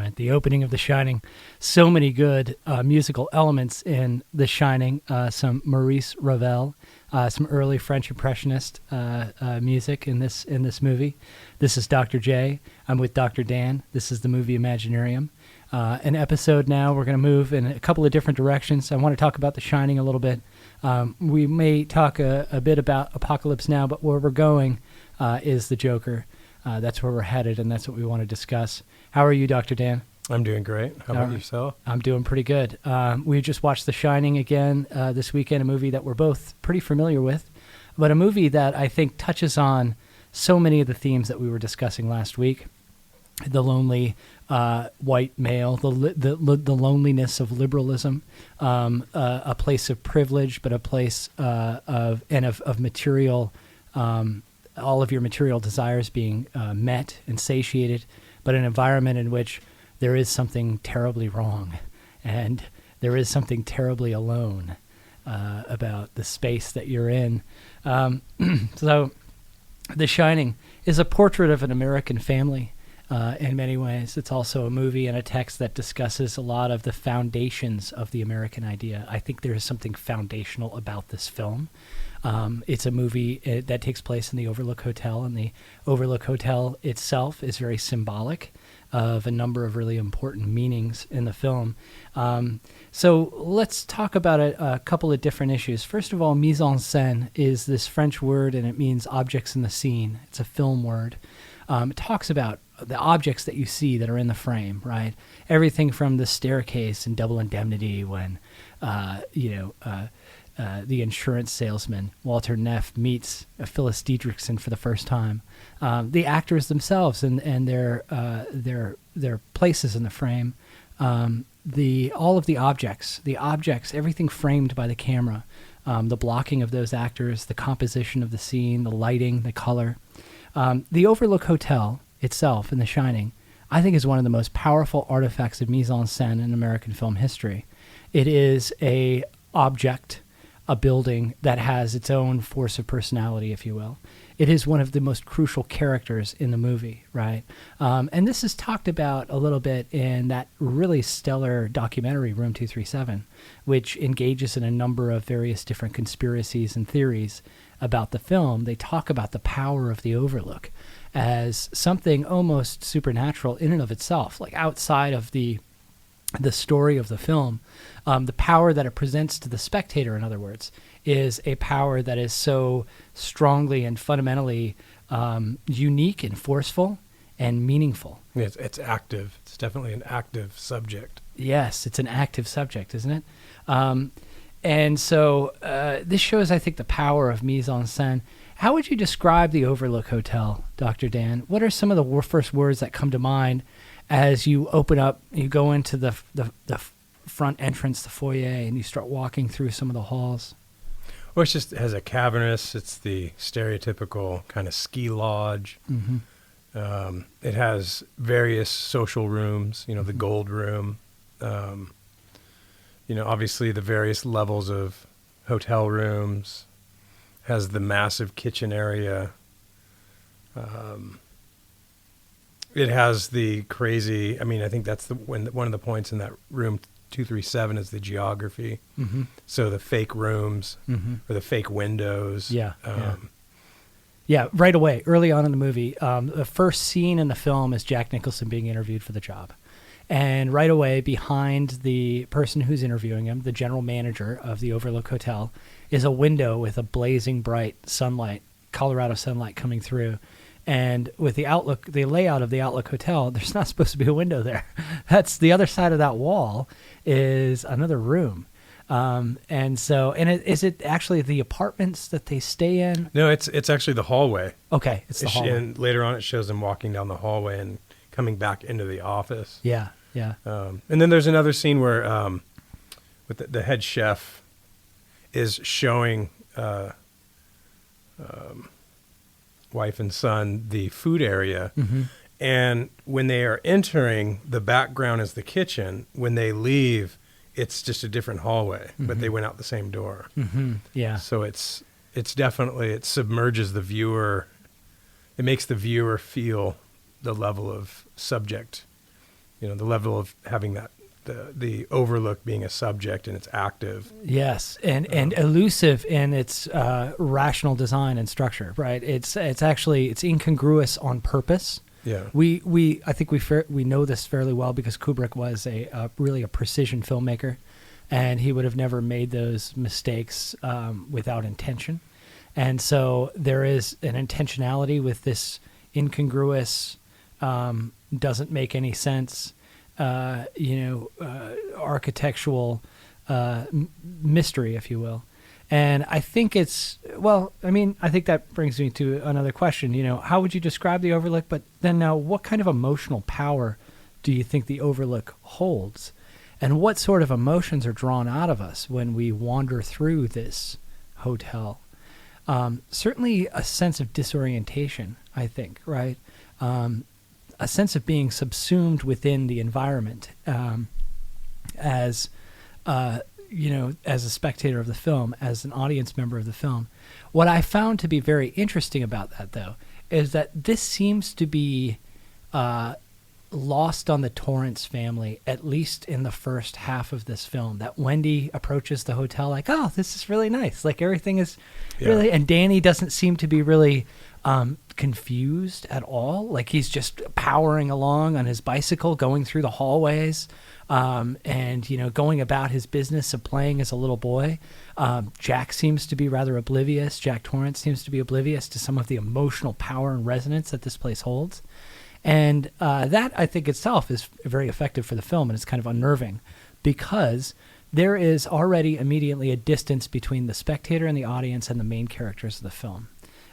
right? The opening of The Shining. So many good musical elements in The Shining. Some Maurice Ravel, some early French Impressionist music in this movie. This is Dr. J. I'm with Dr. Dan. This is the Movie Imaginarium. An episode now, we're going to move in a couple of different directions. I want to talk about The Shining a little bit. We may talk a bit about Apocalypse Now, but where we're going is the Joker. That's where we're headed, and that's what we want to discuss. How are you, Dr. Dan? I'm doing great. How about yourself? I'm doing pretty good. We just watched The Shining again this weekend, a movie that we're both pretty familiar with, but a movie that I think touches on so many of the themes that we were discussing last week. The lonely white male, the loneliness of liberalism, a place of privilege, but a place of material, all of your material desires being met and satiated, but an environment in which there is something terribly wrong, and there is something terribly alone about the space that you're in. So, The Shining is a portrait of an American family. In many ways. It's also a movie and a text that discusses a lot of the foundations of the American idea. I think there is something foundational about this film. It's a movie that takes place in the Overlook Hotel, and the Overlook Hotel itself is very symbolic of a number of really important meanings in the film. So let's talk about a couple of different issues. First of all, mise en scène is this French word, and it means objects in the scene. It's a film word. It talks about the objects that you see that are in the frame, right? Everything from the staircase in Double Indemnity when, the insurance salesman, Walter Neff, meets Phyllis Dietrichson for the first time. The actors themselves and their places in the frame. All of the objects, everything framed by the camera, the blocking of those actors, the composition of the scene, the lighting, the color. The Overlook Hotel itself in The Shining, I think, is one of the most powerful artifacts of mise en scène in American film history. It is a building that has its own force of personality, if you will. It is one of the most crucial characters in the movie, right? And this is talked about a little bit in that really stellar documentary, Room 237, which engages in a number of various different conspiracies and theories about the film. They talk about the power of the Overlook as something almost supernatural in and of itself, like outside of the story of the film. The power that it presents to the spectator, in other words, is a power that is so strongly and fundamentally unique and forceful and meaningful. It's active. It's definitely an active subject. Yes, it's an active subject, isn't it? And so this shows, I think, the power of mise en scène. How would you describe the Overlook Hotel, Dr. Dan? What are some of the first words that come to mind as you open up, you go into the front entrance, the foyer, and you start walking through some of the halls? Well, it has a cavernous, it's the stereotypical kind of ski lodge. Mm-hmm. It has various social rooms, the gold room, obviously the various levels of hotel rooms, has the massive kitchen area. It has the crazy, I think that's one of the points in that room 237 is the geography. Mm-hmm. So the fake rooms or the fake windows. Yeah, right away, early on in the movie, the first scene in the film is Jack Nicholson being interviewed for the job. And right away, behind the person who's interviewing him, the general manager of the Overlook Hotel, is a window with a blazing bright sunlight, Colorado sunlight coming through. And with the layout of the Outlook Hotel, there's not supposed to be a window there. That's the other side of that wall is another room. Is it actually the apartments that they stay in? No, it's actually the hallway. Okay, it's the hallway. And later on, it shows them walking down the hallway and coming back into the office. Yeah. And then there's another scene where with the head chef is showing wife and son the food area. Mm-hmm. And when they are entering, the background is the kitchen. When they leave, it's just a different hallway, but they went out the same door. Mm-hmm. Yeah. So it's definitely, it submerges the viewer. It makes the viewer feel the level of subject the level of having that the overlook being a subject and it's active. Yes, and elusive in its rational design and structure, right? It's incongruous on purpose. Yeah. I think we know this fairly well because Kubrick was really a precision filmmaker, and he would have never made those mistakes without intention. And so there is an intentionality with this incongruous, doesn't make any sense, architectural mystery, if you will. And I think I think that brings me to another question. How would you describe the Overlook? But then now, what kind of emotional power do you think the Overlook holds? And what sort of emotions are drawn out of us when we wander through this hotel? Certainly a sense of disorientation, I think, right? A sense of being subsumed within the environment as a spectator of the film, as an audience member of the film. What I found to be very interesting about that, though, is that this seems to be lost on the Torrance family, at least in the first half of this film, that Wendy approaches the hotel like, oh, this is really nice. Like everything is really, and Danny doesn't seem to be really confused at all. Like he's just powering along on his bicycle, going through the hallways, and going about his business of playing as a little boy. Jack seems to be rather oblivious. Jack Torrance seems to be oblivious to some of the emotional power and resonance that this place holds. And that, I think, itself is very effective for the film, and it's kind of unnerving because there is already immediately a distance between the spectator and the audience and the main characters of the film.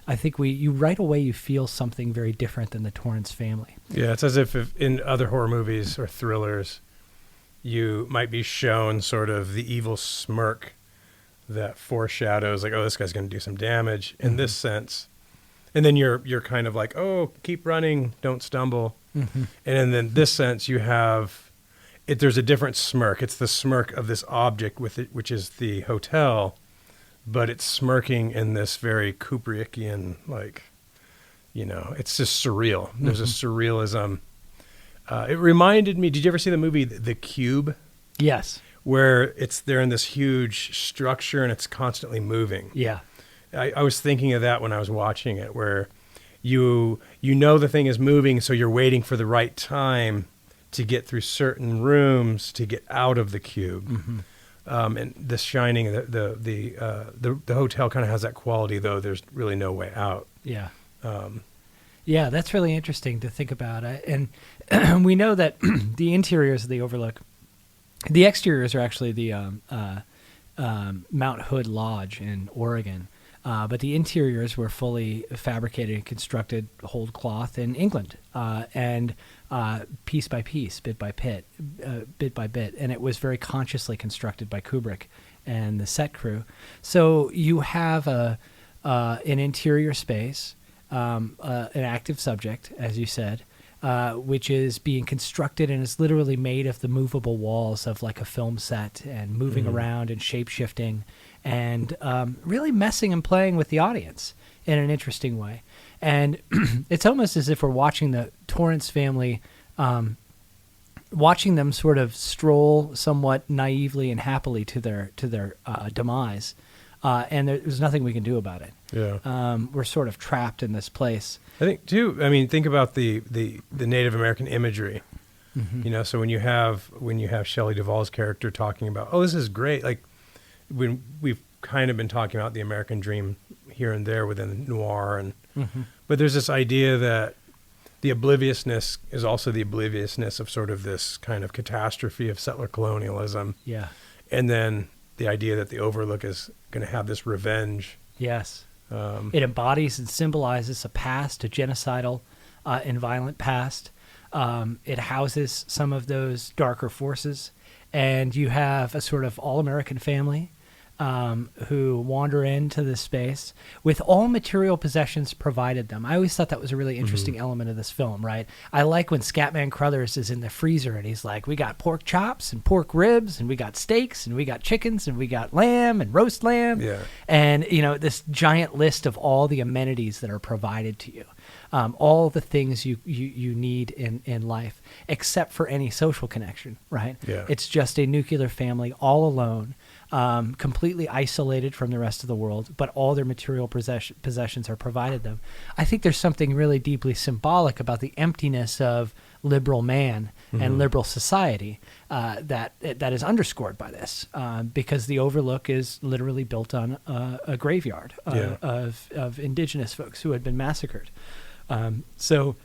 I think you right away you feel something very different than the Torrance family. Yeah, it's as if in other horror movies or thrillers, you might be shown sort of the evil smirk that foreshadows like, oh, this guy's going to do some damage in this sense. And then you're kind of like, oh, keep running, don't stumble. Mm-hmm. And in this sense, you have there's a different smirk. It's the smirk of this object which is the hotel, but it's smirking in this very Kubrickian, it's just surreal. Mm-hmm. There's a surrealism. It reminded me, did you ever see the movie The Cube? Yes. Where they're in this huge structure and it's constantly moving. Yeah. I was thinking of that when I was watching it, where you know the thing is moving, so you're waiting for the right time to get through certain rooms to get out of the cube. Mm-hmm. And The Shining, the hotel kind of has that quality, though there's really no way out. Yeah. Yeah, that's really interesting to think about. And we know that the interiors of the Overlook, the exteriors are actually the Mount Hood Lodge in Oregon. But the interiors were fully fabricated and constructed whole cloth in England, and piece by piece, bit by bit, and it was very consciously constructed by Kubrick and the set crew. So you have an interior space, an active subject, as you said, which is being constructed and is literally made of the movable walls of like a film set and moving around and shape-shifting and really messing and playing with the audience in an interesting way. And it's almost as if we're watching the Torrance family, watching them sort of stroll somewhat naively and happily to their demise. And there's nothing we can do about it. Yeah. We're sort of trapped in this place. I think too. I mean, think about the Native American imagery. Mm-hmm. So when you have Shelley Duvall's character talking about, oh, this is great. Like when we've kind of been talking about the American dream here and there within noir, but there's this idea that the obliviousness is also the obliviousness of sort of this kind of catastrophe of settler colonialism. Yeah. And then the idea that the Overlook is going to have this revenge. Yes. It embodies and symbolizes a past, a genocidal and violent past. It houses some of those darker forces. And you have a sort of all-American family who wander into this space with all material possessions provided them. I always thought that was a really interesting element of this film, right? I like when Scatman Crothers is in the freezer and he's like, we got pork chops and pork ribs and we got steaks and we got chickens and we got lamb and roast lamb. Yeah. And, this giant list of all the amenities that are provided to you. all the things you need in life, except for any social connection, right? Yeah. It's just a nuclear family all alone, completely isolated from the rest of the world, but all their material possessions are provided them. I think there's something really deeply symbolic about the emptiness of liberal man and liberal society that is underscored by this, because the Overlook is literally built on a graveyard of indigenous folks who had been massacred. So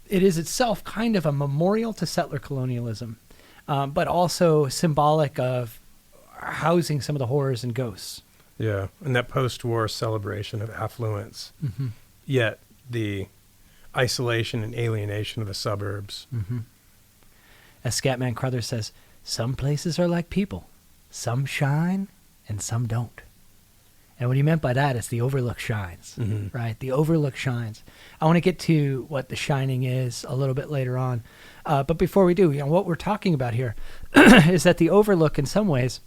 it is itself kind of a memorial to settler colonialism, but also symbolic of housing some of the horrors and ghosts. Yeah, and that post-war celebration of affluence, yet the isolation and alienation of the suburbs. As Scatman Crothers says, some places are like people. Some shine and some don't. And what he meant by that is the Overlook shines, right? The Overlook shines. I want to get to what The Shining is a little bit later on. But before we do, what we're talking about here is that the Overlook in some ways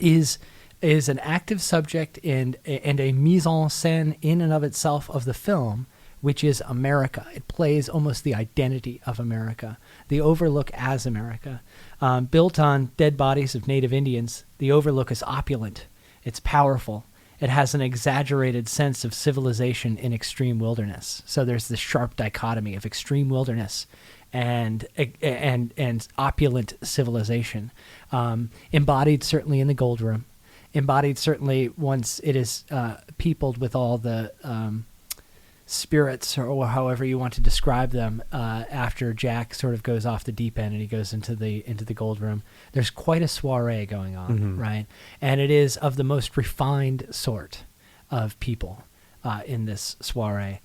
is an active subject and a mise en scène in and of itself of the film, which is America. It plays almost the identity of America, the Overlook as America. Built on dead bodies of native Indians, the Overlook is opulent. It's powerful. It has an exaggerated sense of civilization in extreme wilderness. So there's this sharp dichotomy of extreme wilderness and opulent civilization, embodied certainly in the Gold Room, embodied certainly once it is peopled with all the spirits, or however you want to describe them, after Jack sort of goes off the deep end and he goes into the Gold Room. There's quite a soiree going on, right? And it is of the most refined sort of people in this soiree.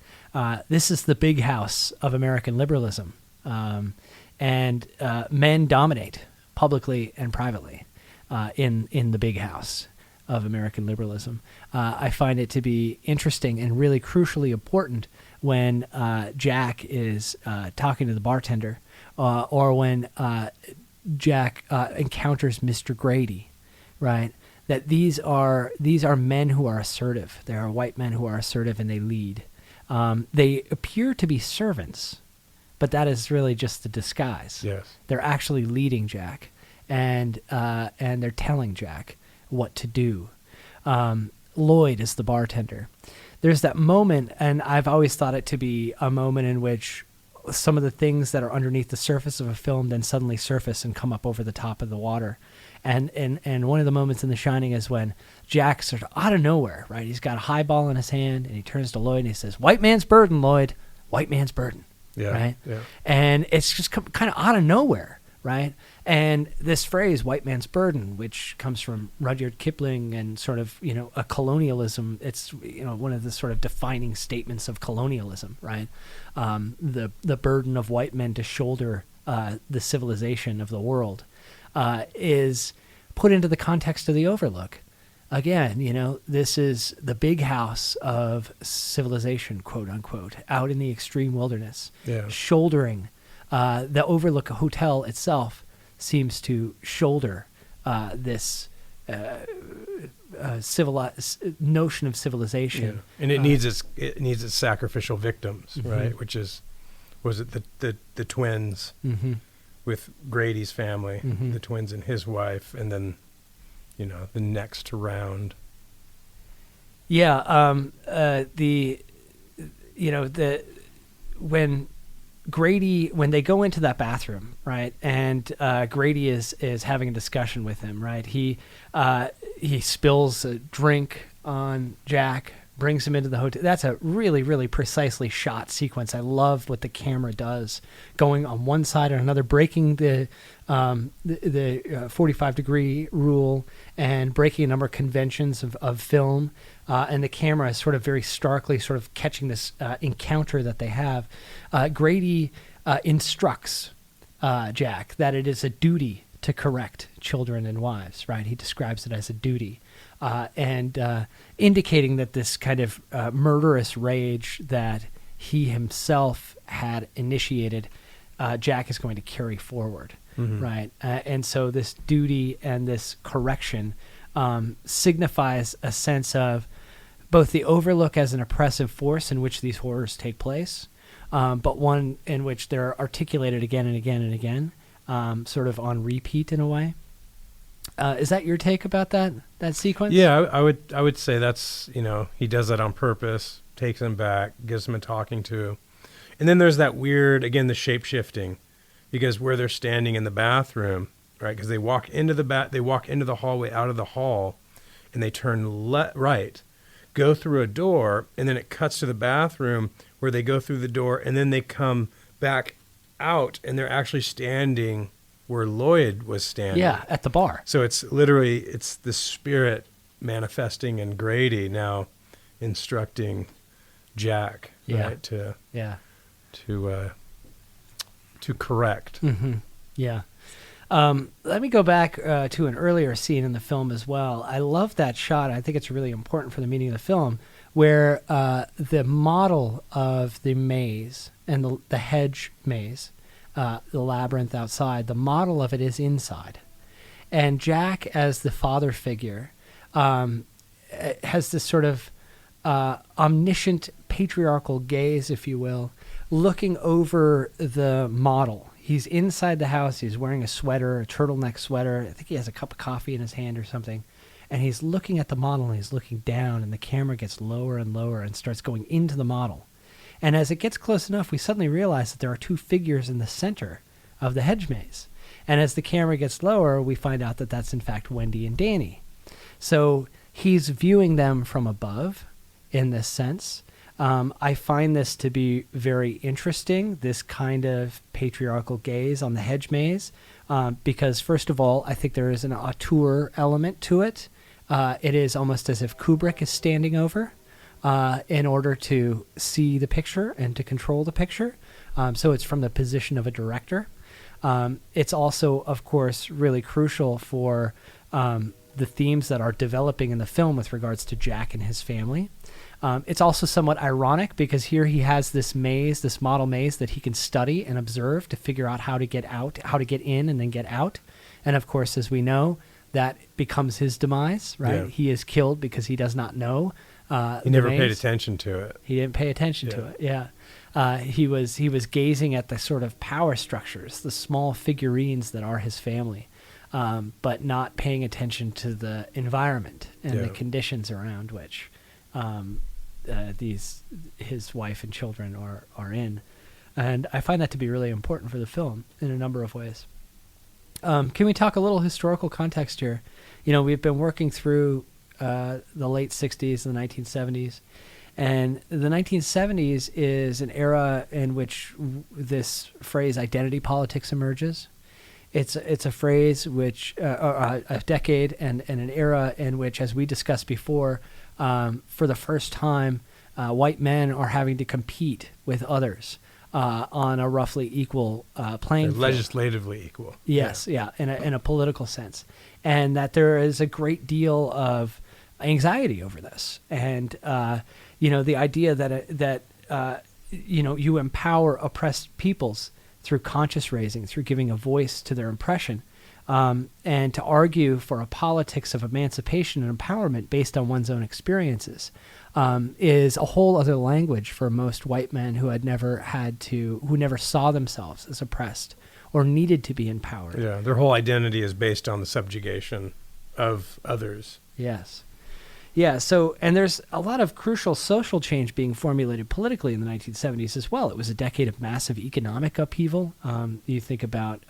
This is the big house of American liberalism, and men dominate publicly and privately in the big house of American liberalism. I find it to be interesting and really crucially important when Jack is talking to the bartender, or when Jack encounters Mr. Grady, right? That these are men who are assertive. They are white men who are assertive and they lead. They appear to be servants, but that is really just the disguise. Yes. They're actually leading Jack, and they're telling Jack what to do. Lloyd is the bartender. There's that moment, and I've always thought it to be a moment in which some of the things that are underneath the surface of a film then suddenly surface and come up over the top of the water. And one of the moments in The Shining is when Jack sort of out of nowhere, right? He's got a highball in his hand, and he turns to Lloyd and he says, "White man's burden, Lloyd. White man's burden." Yeah. Right? Yeah. And it's just kind of out of nowhere, right? And this phrase, white man's burden, which comes from Rudyard Kipling and sort of, a colonialism, it's, one of the sort of defining statements of colonialism, right? The burden of white men to shoulder the civilization of the world is put into the context of the Overlook. Again, this is the big house of civilization, quote unquote, out in the extreme wilderness, shouldering the Overlook Hotel itself seems to shoulder this notion of civilization, and it needs its sacrificial victims, right? Which was it the twins with Grady's family, the twins and his wife, and then the next round. When they go into that bathroom, right, and Grady is having a discussion with him, right, he spills a drink on Jack, brings him into the hotel. That's a really, really precisely shot sequence. I love what the camera does, going on one side or another, breaking the 45-degree rule and breaking a number of conventions of film, and the camera is sort of very starkly sort of catching this encounter that they have. Grady instructs Jack that it is a duty to correct children and wives, right? He describes it as a duty, and indicating that this kind of murderous rage that he himself had initiated, Jack is going to carry forward, right? And so this duty and this correction signifies a sense of both the Overlook as an oppressive force in which these horrors take place, but one in which they're articulated again and again and again, sort of on repeat in a way. Is that your take about that sequence? Yeah, I would say that's, he does that on purpose, takes them back, gives them a talking to. And then there's that weird, again, the shape shifting, because where they're standing in the bathroom, right? Because they walk into the hallway out of the hall, and they turn right, go through a door, and then it cuts to the bathroom where they go through the door, and then they come back out, and they're actually standing where Lloyd was standing. Yeah, at the bar. So it's the spirit manifesting in Grady now instructing Jack, right, to correct. Mm-hmm. Yeah. Let me go back to an earlier scene in the film as well. I love that shot. I think it's really important for the meaning of the film, where the model of the maze and the hedge maze, the labyrinth outside, the model of it is inside. And Jack, as the father figure, has this sort of omniscient patriarchal gaze, if you will, looking over the model. He's inside the house. He's wearing a sweater, a turtleneck sweater. I think he has a cup of coffee in his hand or something. And he's looking at the model, and he's looking down, and the camera gets lower and lower and starts going into the model. And as it gets close enough, we suddenly realize that there are two figures in the center of the hedge maze. And as the camera gets lower, we find out that that's in fact Wendy and Danny. So he's viewing them from above in this sense. I find this to be very interesting, this kind of patriarchal gaze on the hedge maze, because first of all, I think there is an auteur element to it. It is almost as if Kubrick is standing over in order to see the picture and to control the picture. So it's from the position of a director. It's also, of course, really crucial for the themes that are developing in the film with regards to Jack and his family. It's also somewhat ironic because here he has this maze, this model maze that he can study and observe to figure out how to get out, how to get in and then get out. And of course, as we know, that becomes his demise, right? Yeah. He is killed because he does not know. He never paid attention to it. He didn't pay attention to it. Yeah. He was gazing at the sort of power structures, the small figurines that are his family, but not paying attention to the environment and the conditions around which his wife and children are in. And I find that to be really important for the film in a number of ways. Can we talk a little historical context here? We've been working through the late 60s and the 1970s. And the 1970s is an era in which this phrase identity politics emerges. It's a phrase which, a decade and an era in which, as we discussed before, for the first time, white men are having to compete with others on a roughly equal playing field. Legislatively equal. Yes, yeah, in a political sense. And that there is a great deal of anxiety over this. And, the idea that you empower oppressed peoples through conscious raising, through giving a voice to their oppression, and to argue for a politics of emancipation and empowerment based on one's own experiences is a whole other language for most white men who never saw themselves as oppressed or needed to be empowered. Yeah, their whole identity is based on the subjugation of others. Yes. Yeah, and there's a lot of crucial social change being formulated politically in the 1970s as well. It was a decade of massive economic upheaval. You think about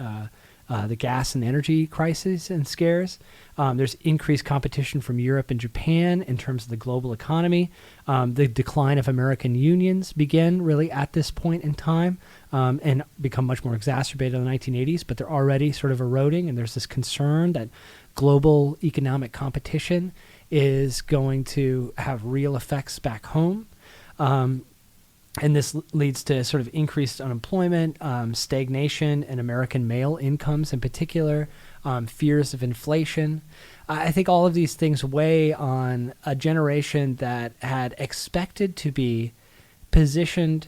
the gas and energy crises and scares. There's increased competition from Europe and Japan in terms of the global economy. The decline of American unions began really at this point in time and become much more exacerbated in the 1980s, but they're already sort of eroding, and there's this concern that global economic competition is going to have real effects back home. And this leads to sort of increased unemployment, stagnation in American male incomes in particular, fears of inflation. I think all of these things weigh on a generation that had expected to be positioned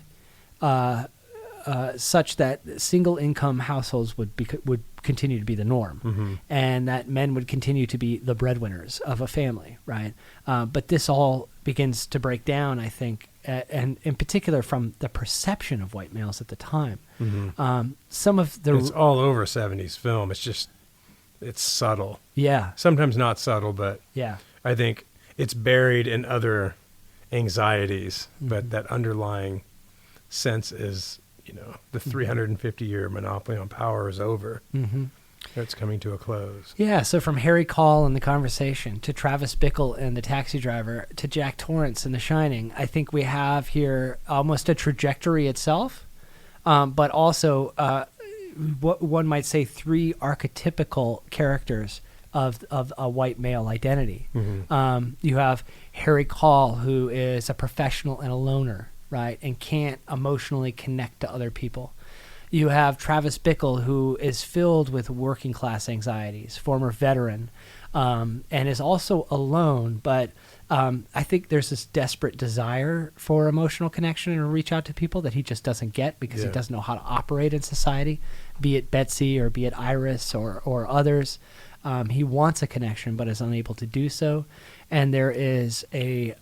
such that single income households would continue to be the norm, and that men would continue to be the breadwinners of a family, right? But this all begins to break down, I think, and in particular from the perception of white males at the time. Some of the It's all over 70s film. It's subtle. Yeah. Sometimes not subtle, but Yeah. I think it's buried in other anxieties, but that underlying sense is, the 350-year monopoly on power is over. It's coming to a close. Yeah, so from Harry Call in The Conversation to Travis Bickle in The Taxi Driver to Jack Torrance in The Shining, I think we have here almost a trajectory itself, but also what one might say 3 archetypical characters of a white male identity. You have Harry Call, who is a professional and a loner, right, and can't emotionally connect to other people. You have Travis Bickle, who is filled with working class anxieties, former veteran, and is also alone, but I think there's this desperate desire for emotional connection and to reach out to people that he just doesn't get because he doesn't know how to operate in society, be it Betsy or be it Iris or others. He wants a connection but is unable to do so. And there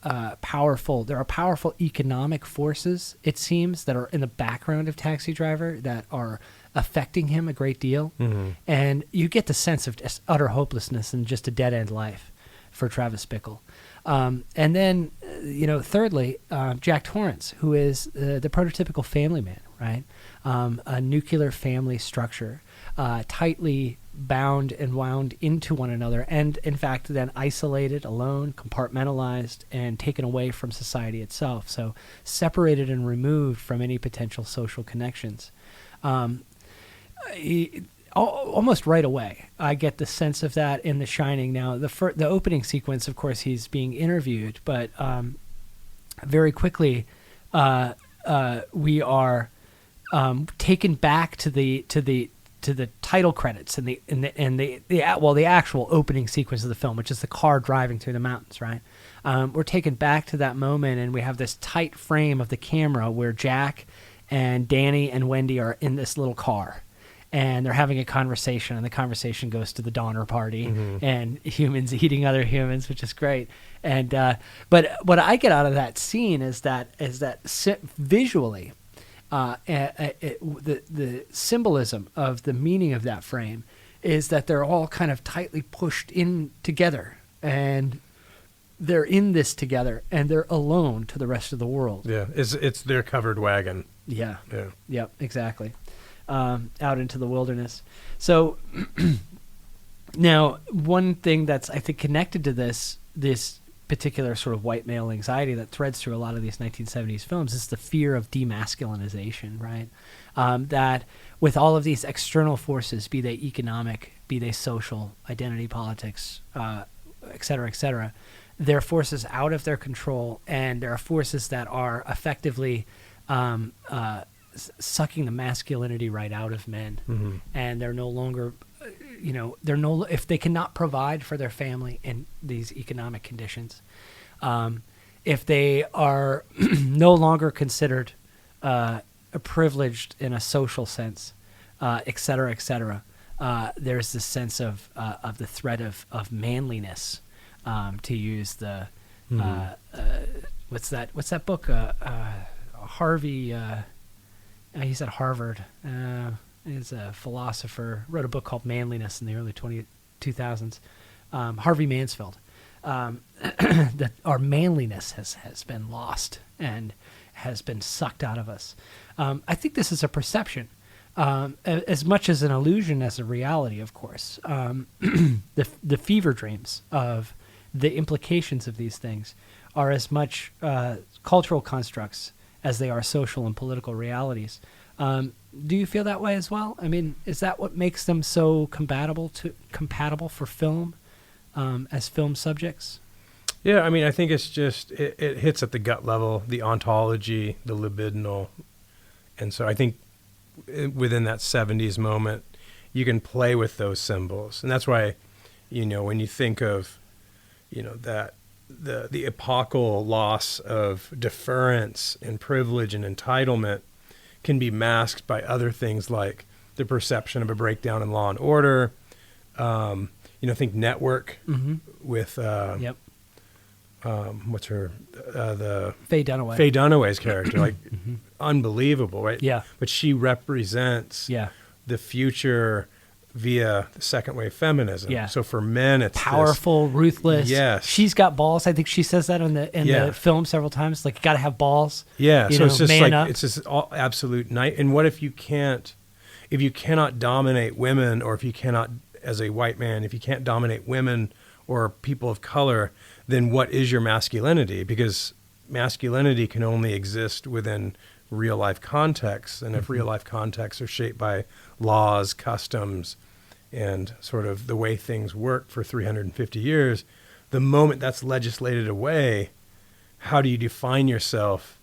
are powerful economic forces, it seems, that are in the background of Taxi Driver that are affecting him a great deal. And you get the sense of just utter hopelessness and just a dead-end life for Travis Bickle. And then, thirdly, Jack Torrance, who is the prototypical family man, right? A nuclear family structure, tightly bound and wound into one another, and in fact then isolated, alone, compartmentalized, and taken away from society itself. So separated and removed from any potential social connections. Almost right away, I get the sense of that in The Shining. Now, the opening sequence, of course, he's being interviewed, but very quickly we are taken back to the title credits and the actual opening sequence of the film, which is the car driving through the mountains, right? We're taken back to that moment, and we have this tight frame of the camera where Jack and Danny and Wendy are in this little car, and they're having a conversation, and the conversation goes to the Donner Party and humans eating other humans, which is great. And but what I get out of that scene is that visually, the symbolism of the meaning of that frame is that they're all kind of tightly pushed in together, and they're in this together, and they're alone to the rest of the world. Yeah, it's their covered wagon. Yeah. Yeah. Yep, exactly. Out into the wilderness. So now, one thing that's, I think, connected to this particular sort of white male anxiety that threads through a lot of these 1970s films is the fear of demasculinization, right? That with all of these external forces, be they economic, be they social, identity politics, et cetera, they're forces out of their control, and there are forces that are effectively sucking the masculinity right out of men, and they're no longer, if they cannot provide for their family in these economic conditions, if they are no longer considered privileged in a social sense, et cetera, there's this sense of the threat of manliness, to use the what's that book? Harvey. He's at Harvard. He's a philosopher. Wrote a book called Manliness in the early 2000s. Harvey Mansfield. That our manliness has been lost and has been sucked out of us. I think this is a perception, as much as an illusion as a reality, of course. The fever dreams of the implications of these things are as much cultural constructs as they are social and political realities. Do you feel that way as well? I mean, is that what makes them so compatible for film, as film subjects? Yeah, I mean, I think it's just, it hits at the gut level, the ontology, the libidinal. And so I think within that 70s moment, you can play with those symbols. And that's why, when you think of, that the epochal loss of deference and privilege and entitlement can be masked by other things like the perception of a breakdown in law and order. Think Network with what's her the Faye Dunaway. Faye Dunaway's character, like unbelievable, right? Yeah. But she represents the future via the second wave feminism. Yeah. So for men, it's powerful, ruthless. Yes. She's got balls. I think she says that in the film several times. Like, you got to have balls. Yeah. So it's just man like up. it's just all absolute night. And what if you cannot dominate women, or if you cannot, as a white man, if you can't dominate women or people of color, then what is your masculinity? Because masculinity can only exist within real life contexts. And if real life contexts are shaped by laws, customs, and sort of the way things work for 350 years, the moment that's legislated away, how do you define yourself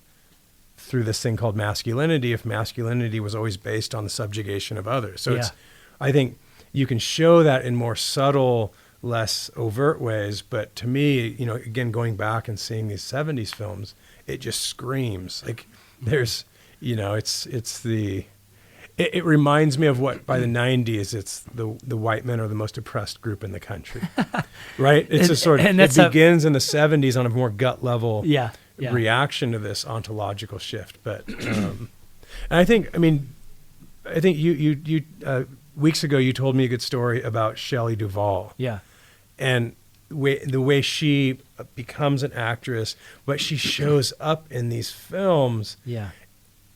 through this thing called masculinity if masculinity was always based on the subjugation of others? So I think you can show that in more subtle, less overt ways, but to me, again, going back and seeing these 70s films, it just screams like there's, it reminds me of what by the 90s, it's the white men are the most oppressed group in the country, right? It's a sort of, it begins in the 70s on a more gut level reaction to this ontological shift. But, and I think you weeks ago, you told me a good story about Shelley Duvall. Yeah. And the way she becomes an actress, but she shows up in these films. Yeah.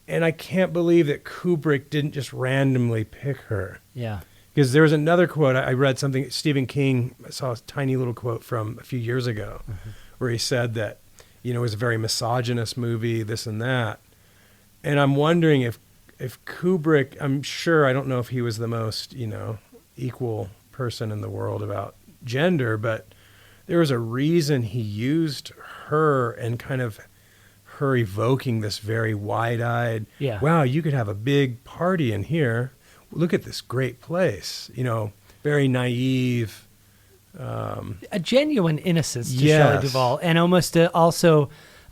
And I can't believe that Kubrick didn't just randomly pick her. Yeah. Because there was another quote. I read something, Stephen King, I saw a tiny little quote from a few years ago where he said that, it was a very misogynist movie, this and that. And I'm wondering if Kubrick, I don't know if he was the most, equal person in the world about gender, but there was a reason he used her and kind of her evoking this very wide-eyed, wow, you could have a big party in here. Look at this great place, very naive. A genuine innocence to Shelley Duvall, and almost also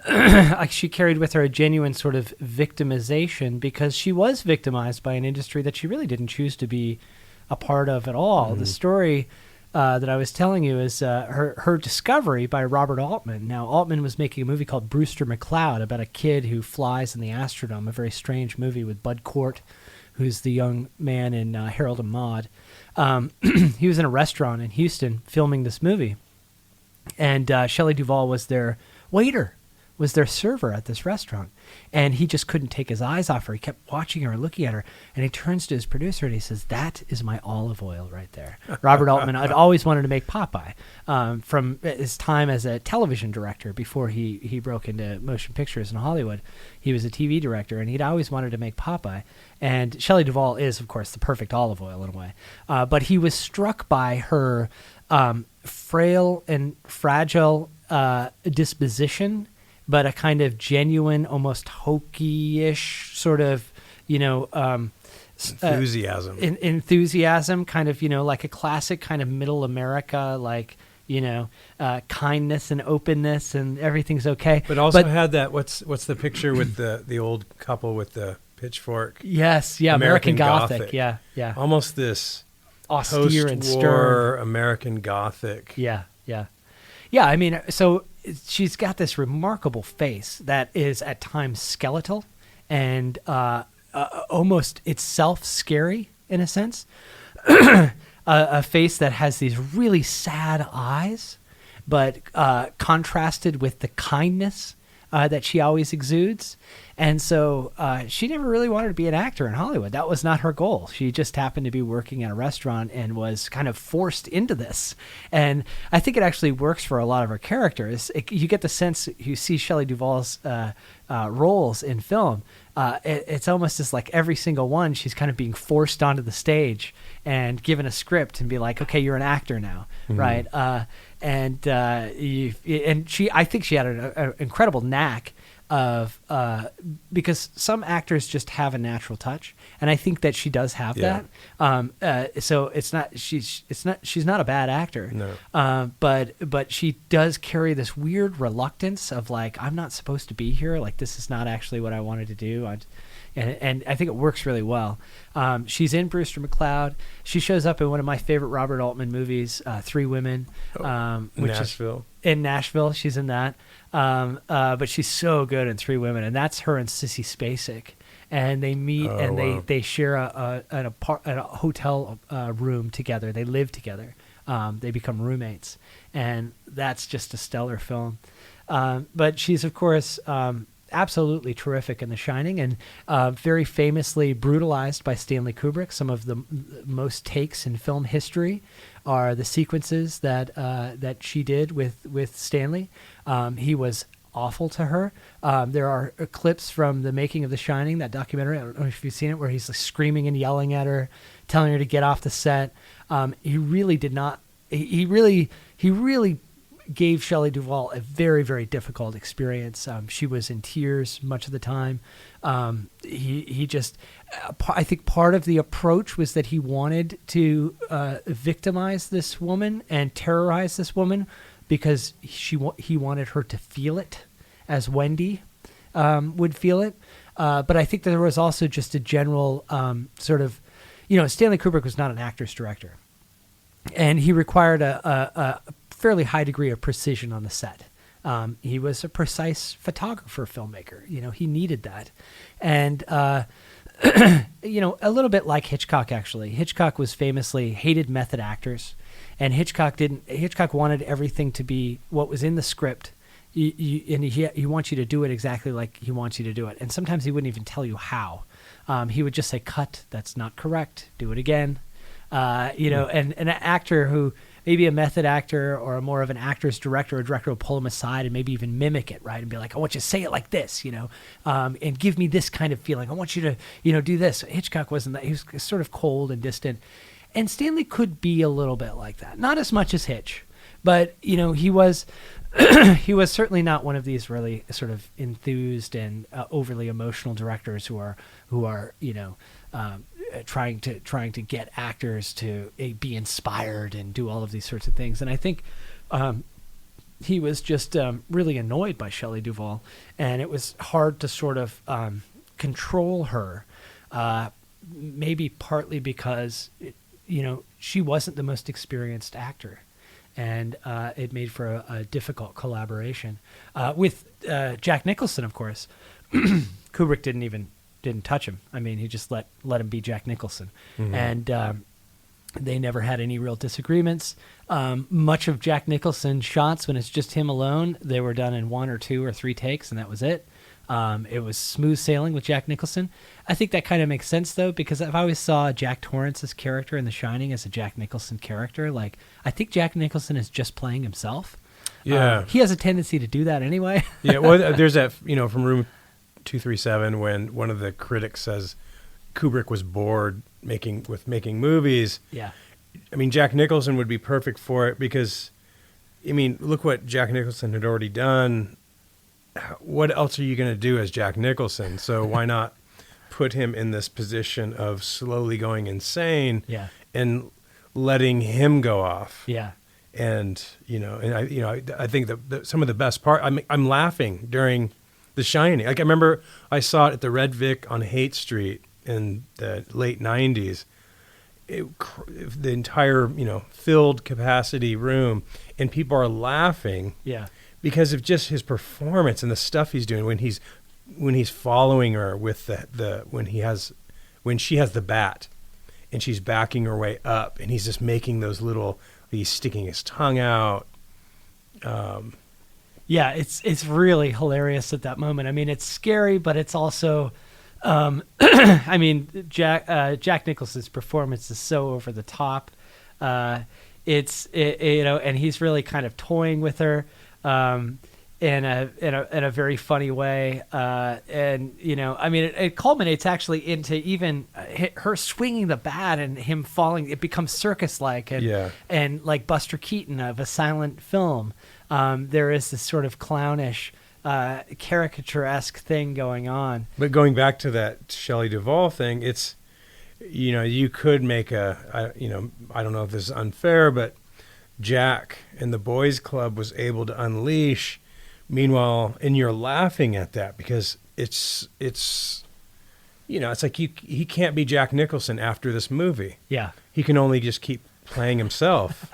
like she carried with her a genuine sort of victimization, because she was victimized by an industry that she really didn't choose to be a part of at all. The story that I was telling you is her discovery by Robert Altman. Now, Altman was making a movie called Brewster McCloud about a kid who flies in the Astrodome, a very strange movie with Bud Cort, who's the young man in Harold and Maude. He was in a restaurant in Houston filming this movie, and Shelley Duvall was their waiter, was their server at this restaurant, and he just couldn't take his eyes off her. He kept watching her, looking at her, and he turns to his producer and he says, "That is my olive oil right there." Robert Altman had always wanted to make Popeye from his time as a television director before he broke into motion pictures in Hollywood. He was a TV director, and he'd always wanted to make Popeye. And Shelley Duvall is, of course, the perfect olive oil in a way. But he was struck by her frail and fragile disposition, but a kind of genuine, almost hokey-ish sort of, enthusiasm. Enthusiasm, kind of, like a classic kind of middle America, like, kindness and openness and everything's okay. But also had that, what's the picture with the old couple with the pitchfork? Yes, yeah, American Gothic. Yeah. Almost this austere and post-war stern American Gothic. Yeah. I mean, so she's got this remarkable face that is at times skeletal and almost itself scary in a sense. A face that has these really sad eyes, but contrasted with the kindness that she always exudes. And so she never really wanted to be an actor in Hollywood. That was not her goal. She just happened to be working at a restaurant and was kind of forced into this. And I think it actually works for a lot of her characters. You get the sense, you see Shelley Duvall's roles in film, it's almost as like every single one, she's kind of being forced onto the stage and given a script and be like, okay, you're an actor now, right? And she, I think she had an incredible knack of because some actors just have a natural touch, and I think that she does have that. So she's not a bad actor. No. But she does carry this weird reluctance of like, I'm not supposed to be here. Like, this is not actually what I wanted to do. and I think it works really well. She's in Brewster McCloud. She shows up in one of my favorite Robert Altman movies, Three Women, which Nashville. is in Nashville. She's in that, but she's so good in Three Women, and that's her and Sissy Spacek. And they meet they share a hotel room together. They live together. They become roommates, and that's just a stellar film. But she's, of course, absolutely terrific in The Shining, and very famously brutalized by Stanley Kubrick. Some of the most takes in film history are the sequences that she did with Stanley. He was awful to her. There are clips from the making of The Shining, that documentary. I don't know if you've seen it, where he's like screaming and yelling at her, telling her to get off the set. He really did not. He really gave Shelley Duvall a very, very difficult experience. She was in tears much of the time. He just, I think part of the approach was that he wanted to victimize this woman and terrorize this woman, because he wanted her to feel it as Wendy would feel it. But I think that there was also just a general sort of, Stanley Kubrick was not an actor's director, and he required a fairly high degree of precision on the set. He was a precise photographer, filmmaker. He needed that. And, a little bit like Hitchcock, actually. Hitchcock was famously hated method actors. And Hitchcock wanted everything to be what was in the script, and he wants you to do it exactly like he wants you to do it. And sometimes he wouldn't even tell you how. He would just say, "Cut. That's not correct. Do it again." And an actor who, maybe a method actor or more of an actor's director, or director will pull him aside and maybe even mimic it, right? And be like, "I want you to say it like this, and give me this kind of feeling. I want you to, do this." Hitchcock wasn't that. He was sort of cold and distant. And Stanley could be a little bit like that. Not as much as Hitch, but, he was he was certainly not one of these really sort of enthused and overly emotional directors who are trying to get actors to be inspired and do all of these sorts of things. And I think he was just really annoyed by Shelley Duvall, and it was hard to sort of control her, maybe partly because she wasn't the most experienced actor, and it made for a difficult collaboration with Jack Nicholson. Of course, Kubrick didn't touch him. I mean, he just let him be Jack Nicholson, and they never had any real disagreements. Much of Jack Nicholson's shots, when it's just him alone, they were done in 1 or 2 or 3 takes, and that was it. It was smooth sailing with Jack Nicholson. I think that kind of makes sense, though, because I've always saw Jack Torrance's character in The Shining as a Jack Nicholson character. Like, I think Jack Nicholson is just playing himself. Yeah. He has a tendency to do that anyway. Yeah, well, there's that, from Room 237, when one of the critics says Kubrick was bored making movies. Yeah. I mean, Jack Nicholson would be perfect for it, because, look what Jack Nicholson had already done. What else are you going to do as Jack Nicholson? So why not put him in this position of slowly going insane, and letting him go off? Yeah. And I think that some of the best part. I'm laughing during The Shining. Like, I remember I saw it at the Red Vic on Haight Street in the late '90s. The entire filled capacity room, and people are laughing. Yeah. Because of just his performance and the stuff he's doing when he's following her with when she has the bat and she's backing her way up, and he's just making he's sticking his tongue out. Yeah, it's really hilarious at that moment. I mean, it's scary, but it's also, Jack Nicholson's performance is so over the top. And he's really kind of toying with her. In a very funny way, it culminates actually into even her swinging the bat and him falling. It becomes circus-like, and like Buster Keaton of a silent film. There is this sort of clownish, caricature-esque thing going on. But going back to that Shelley Duvall thing, it's you could make I don't know if this is unfair, but Jack and the boys club was able to unleash. Meanwhile, and you're laughing at that because it's it's like he can't be Jack Nicholson after this movie. Yeah. He can only just keep playing himself.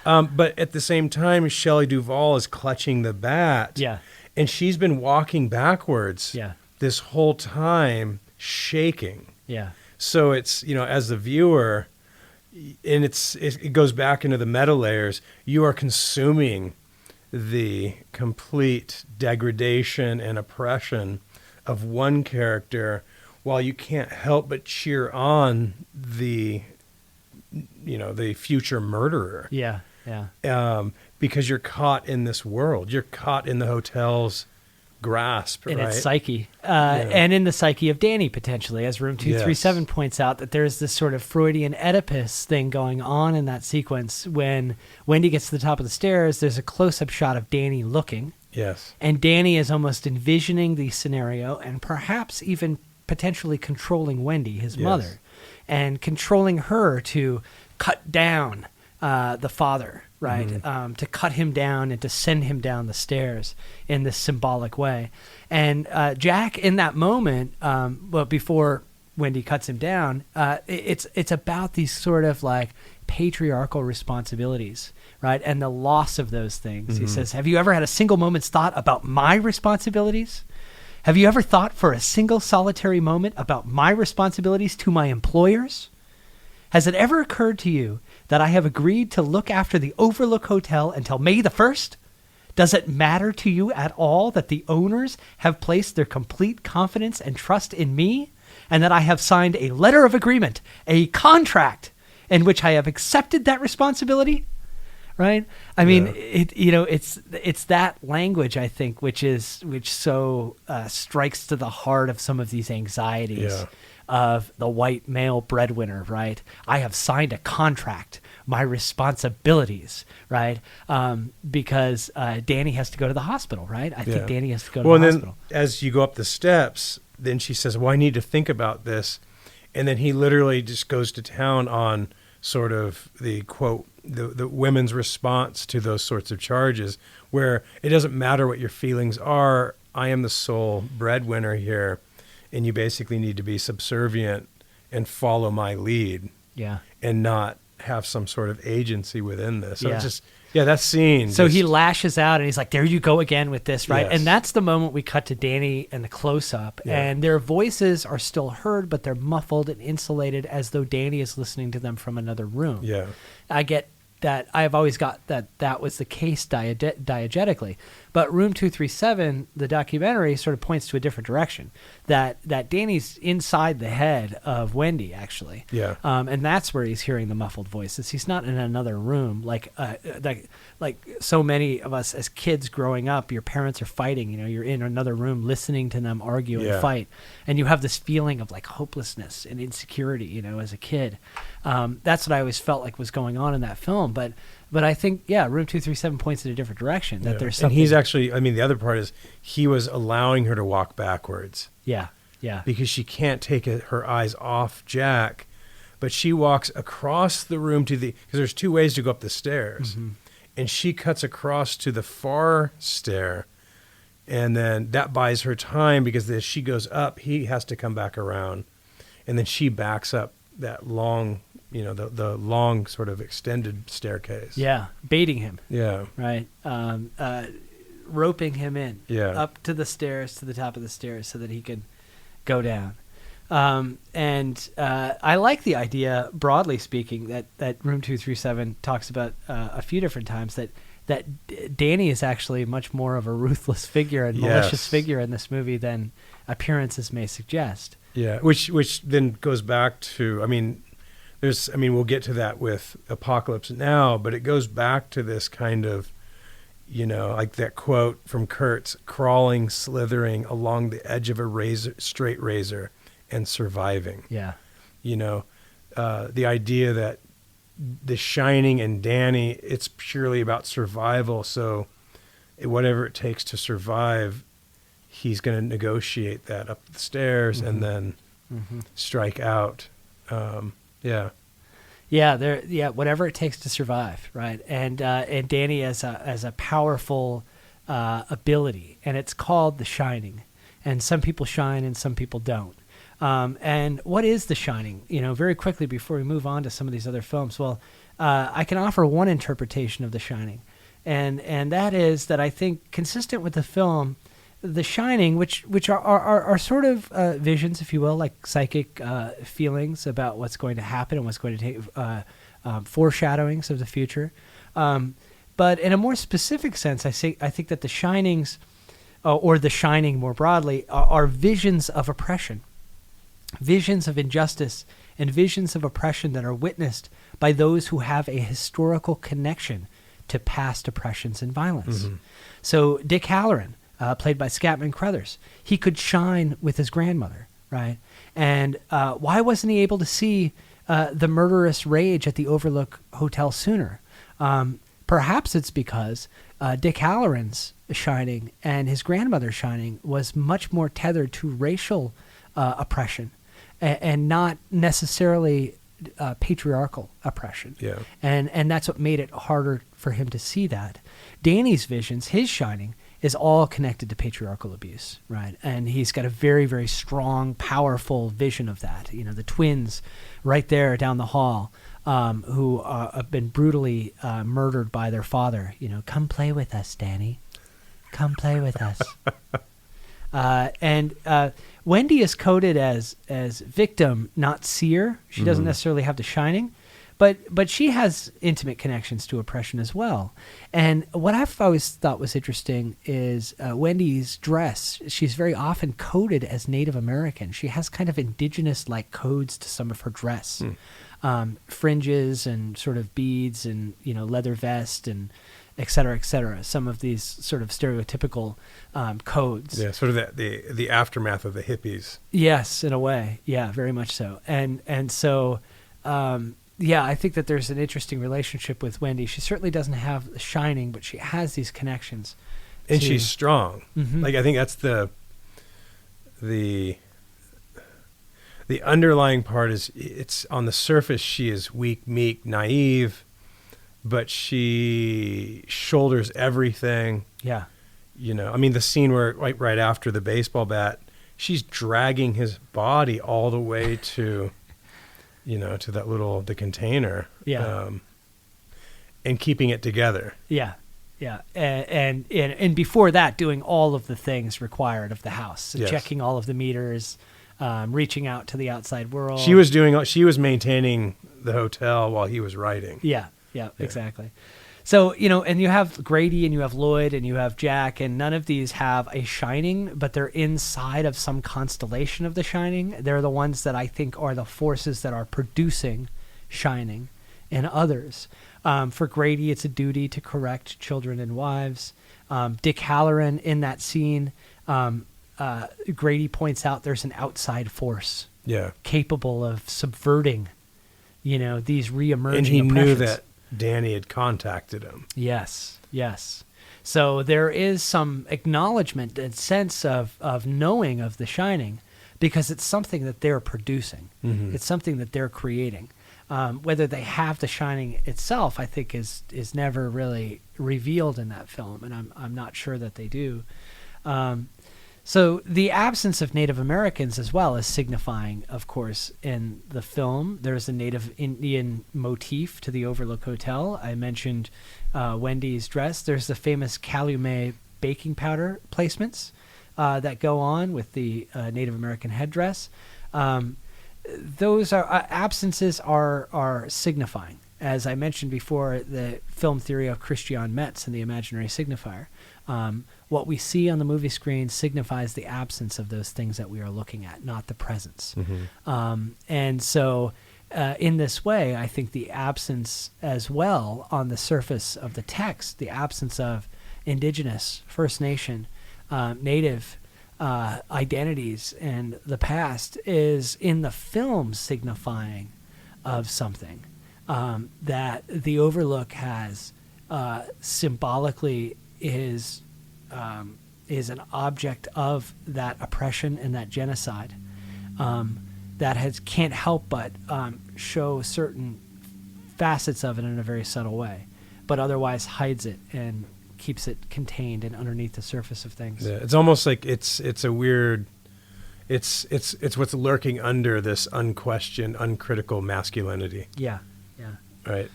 But at the same time, Shelley Duvall is clutching the bat. Yeah. And she's been walking backwards this whole time, shaking. Yeah. So it's, as the viewer, and it goes back into the meta layers, you are consuming the complete degradation and oppression of one character while you can't help but cheer on the future murderer. Yeah. Yeah. Because you're caught in this world. You're caught in the hotel's grasp, in right? its psyche, and in the psyche of Danny, potentially, as Room 237 points out, that there's this sort of Freudian Oedipus thing going on in that sequence. When Wendy gets to the top of the stairs, there's a close-up shot of Danny looking. Yes. And Danny is almost envisioning the scenario and perhaps even potentially controlling Wendy, his mother, and controlling her to cut down the father, right? Mm-hmm. To cut him down and to send him down the stairs in this symbolic way. And Jack, in that moment, before Wendy cuts him down, it's about these sort of like patriarchal responsibilities, right? And the loss of those things. Mm-hmm. He says, have you ever had a single moment's thought about my responsibilities? Have you ever thought for a single solitary moment about my responsibilities to my employers? Has it ever occurred to you that I have agreed to look after the Overlook Hotel until May the 1st? Does it matter to you at all that the owners have placed their complete confidence and trust in me, and that I have signed a letter of agreement, a contract, in which I have accepted that responsibility? Right? I mean, it's that language, I think, which so strikes to the heart of some of these anxieties of the white male breadwinner, right? I have signed a contract, my responsibilities, right? Because Danny has to go to the hospital, right? I think Danny has to go to the hospital. Then as you go up the steps, then she says, well, I need to think about this. And then he literally just goes to town on sort of the quote, the women's response to those sorts of charges, where it doesn't matter what your feelings are. I am the sole breadwinner here, and you basically need to be subservient and follow my lead, and not have some sort of agency within this. So it's just, that scene. So he lashes out and he's like, there you go again with this, right? Yes. And that's the moment we cut to Danny and the close-up, and their voices are still heard, but they're muffled and insulated as though Danny is listening to them from another room. Yeah. I get that. I've always got that was the case diegetically. But Room 237, the documentary, sort of points to a different direction. That Danny's inside the head of Wendy, actually. Yeah. And that's where he's hearing the muffled voices. He's not in another room like so many of us as kids growing up. Your parents are fighting. You're in another room listening to them argue and fight, and you have this feeling of like hopelessness and insecurity. As a kid, that's what I always felt like was going on in that film. But I think, Room 237 points in a different direction. That there's something. And he's actually, the other part is he was allowing her to walk backwards. Yeah. Because she can't take her eyes off Jack, but she walks across the room because there's two ways to go up the stairs. Mm-hmm. And she cuts across to the far stair, and then that buys her time because as she goes up, he has to come back around. And then she backs up that long, the long sort of extended staircase. Yeah, baiting him. Yeah. Right. Roping him in. Yeah. Up to the stairs, to the top of the stairs, so that he could go down. And I like the idea, broadly speaking, that Room 237 talks about a few different times, that Danny is actually much more of a ruthless figure and malicious figure in this movie than appearances may suggest. Yeah, which then goes back to, we'll get to that with Apocalypse Now, but it goes back to this kind of, like that quote from Kurtz, crawling, slithering along the edge of a straight razor and surviving. Yeah. The idea that The Shining and Danny, it's purely about survival. So whatever it takes to survive, he's going to negotiate that up the stairs and then strike out. Whatever it takes to survive, right? And Danny as a powerful ability, and it's called The Shining. And some people shine and some people don't. And what is The Shining? Very quickly before we move on to some of these other films. Well, I can offer one interpretation of The Shining, and that is that I think consistent with the film, The Shining, which are sort of visions, if you will, like psychic feelings about what's going to happen and what's going to take foreshadowings of the future. But in a more specific sense, I think that The Shinings, or The Shining more broadly, are visions of oppression, visions of injustice, and visions of oppression that are witnessed by those who have a historical connection to past oppressions and violence. Mm-hmm. So Dick Halloran, played by Scatman Crothers, he could shine with his grandmother, right? And why wasn't he able to see the murderous rage at the Overlook Hotel sooner? Perhaps it's because Dick Halloran's shining and his grandmother's shining was much more tethered to racial oppression and not necessarily patriarchal oppression. Yeah. And that's what made it harder for him to see that. Danny's visions, his shining, is all connected to patriarchal abuse, right? And he's got a very, very strong, powerful vision of that. The twins right there down the hall, who have been brutally murdered by their father. Come play with us, Danny. Come play with us. And Wendy is coded as victim, not seer. She doesn't necessarily have the shining, but she has intimate connections to oppression as well. And what I've always thought was interesting is Wendy's dress. She's very often coded as Native American. She has kind of indigenous-like codes to some of her dress. Fringes and sort of beads and leather vest and et cetera, some of these sort of stereotypical codes. Yeah, sort of the aftermath of the hippies. Yes, in a way. Yeah, very much so. And so I think that there's an interesting relationship with Wendy. She certainly doesn't have the shining, but she has these connections. And she's strong. Mm-hmm. Like, I think that's the underlying part is, it's on the surface she is weak, meek, naive, but she shoulders everything. Yeah. The scene where right after the baseball bat, she's dragging his body all the way to, to the container. Yeah. And keeping it together. Yeah. Yeah. And before that, doing all of the things required of the house, so yes. Checking all of the meters, reaching out to the outside world. She was maintaining the hotel while he was writing. Yeah, exactly. So, and you have Grady and you have Lloyd and you have Jack, and none of these have a shining, but they're inside of some constellation of the shining. They're the ones that I think are the forces that are producing shining in others. For Grady, it's a duty to correct children and wives. Dick Halloran, in that scene, Grady points out there's an outside force, capable of subverting, these reemerging and he oppressions. knew that Danny had contacted him. Yes. So there is some acknowledgement and sense of knowing of The Shining, because it's something that they're producing. Mm-hmm. It's something that they're creating. Whether they have The Shining itself, I think is never really revealed in that film, and I'm not sure that they do. So the absence of Native Americans as well is signifying, of course, in the film. There's a Native Indian motif to the Overlook Hotel. I mentioned Wendy's dress. There's the famous Calumet baking powder placements that go on with the Native American headdress. Those absences are signifying. As I mentioned before, the film theory of Christian Metz and the imaginary signifier. What we see on the movie screen signifies the absence of those things that we are looking at, not the presence. Mm-hmm. And so in this way, I think the absence as well on the surface of the text, the absence of indigenous, First Nation, Native identities and the past is in the film signifying of something that the Overlook has symbolically is an object of that oppression and that genocide that can't help but show certain facets of it in a very subtle way, but otherwise hides it and keeps it contained and underneath the surface of things. Yeah, it's almost like it's a weird It's what's lurking under this unquestioned, uncritical masculinity, Yeah. right?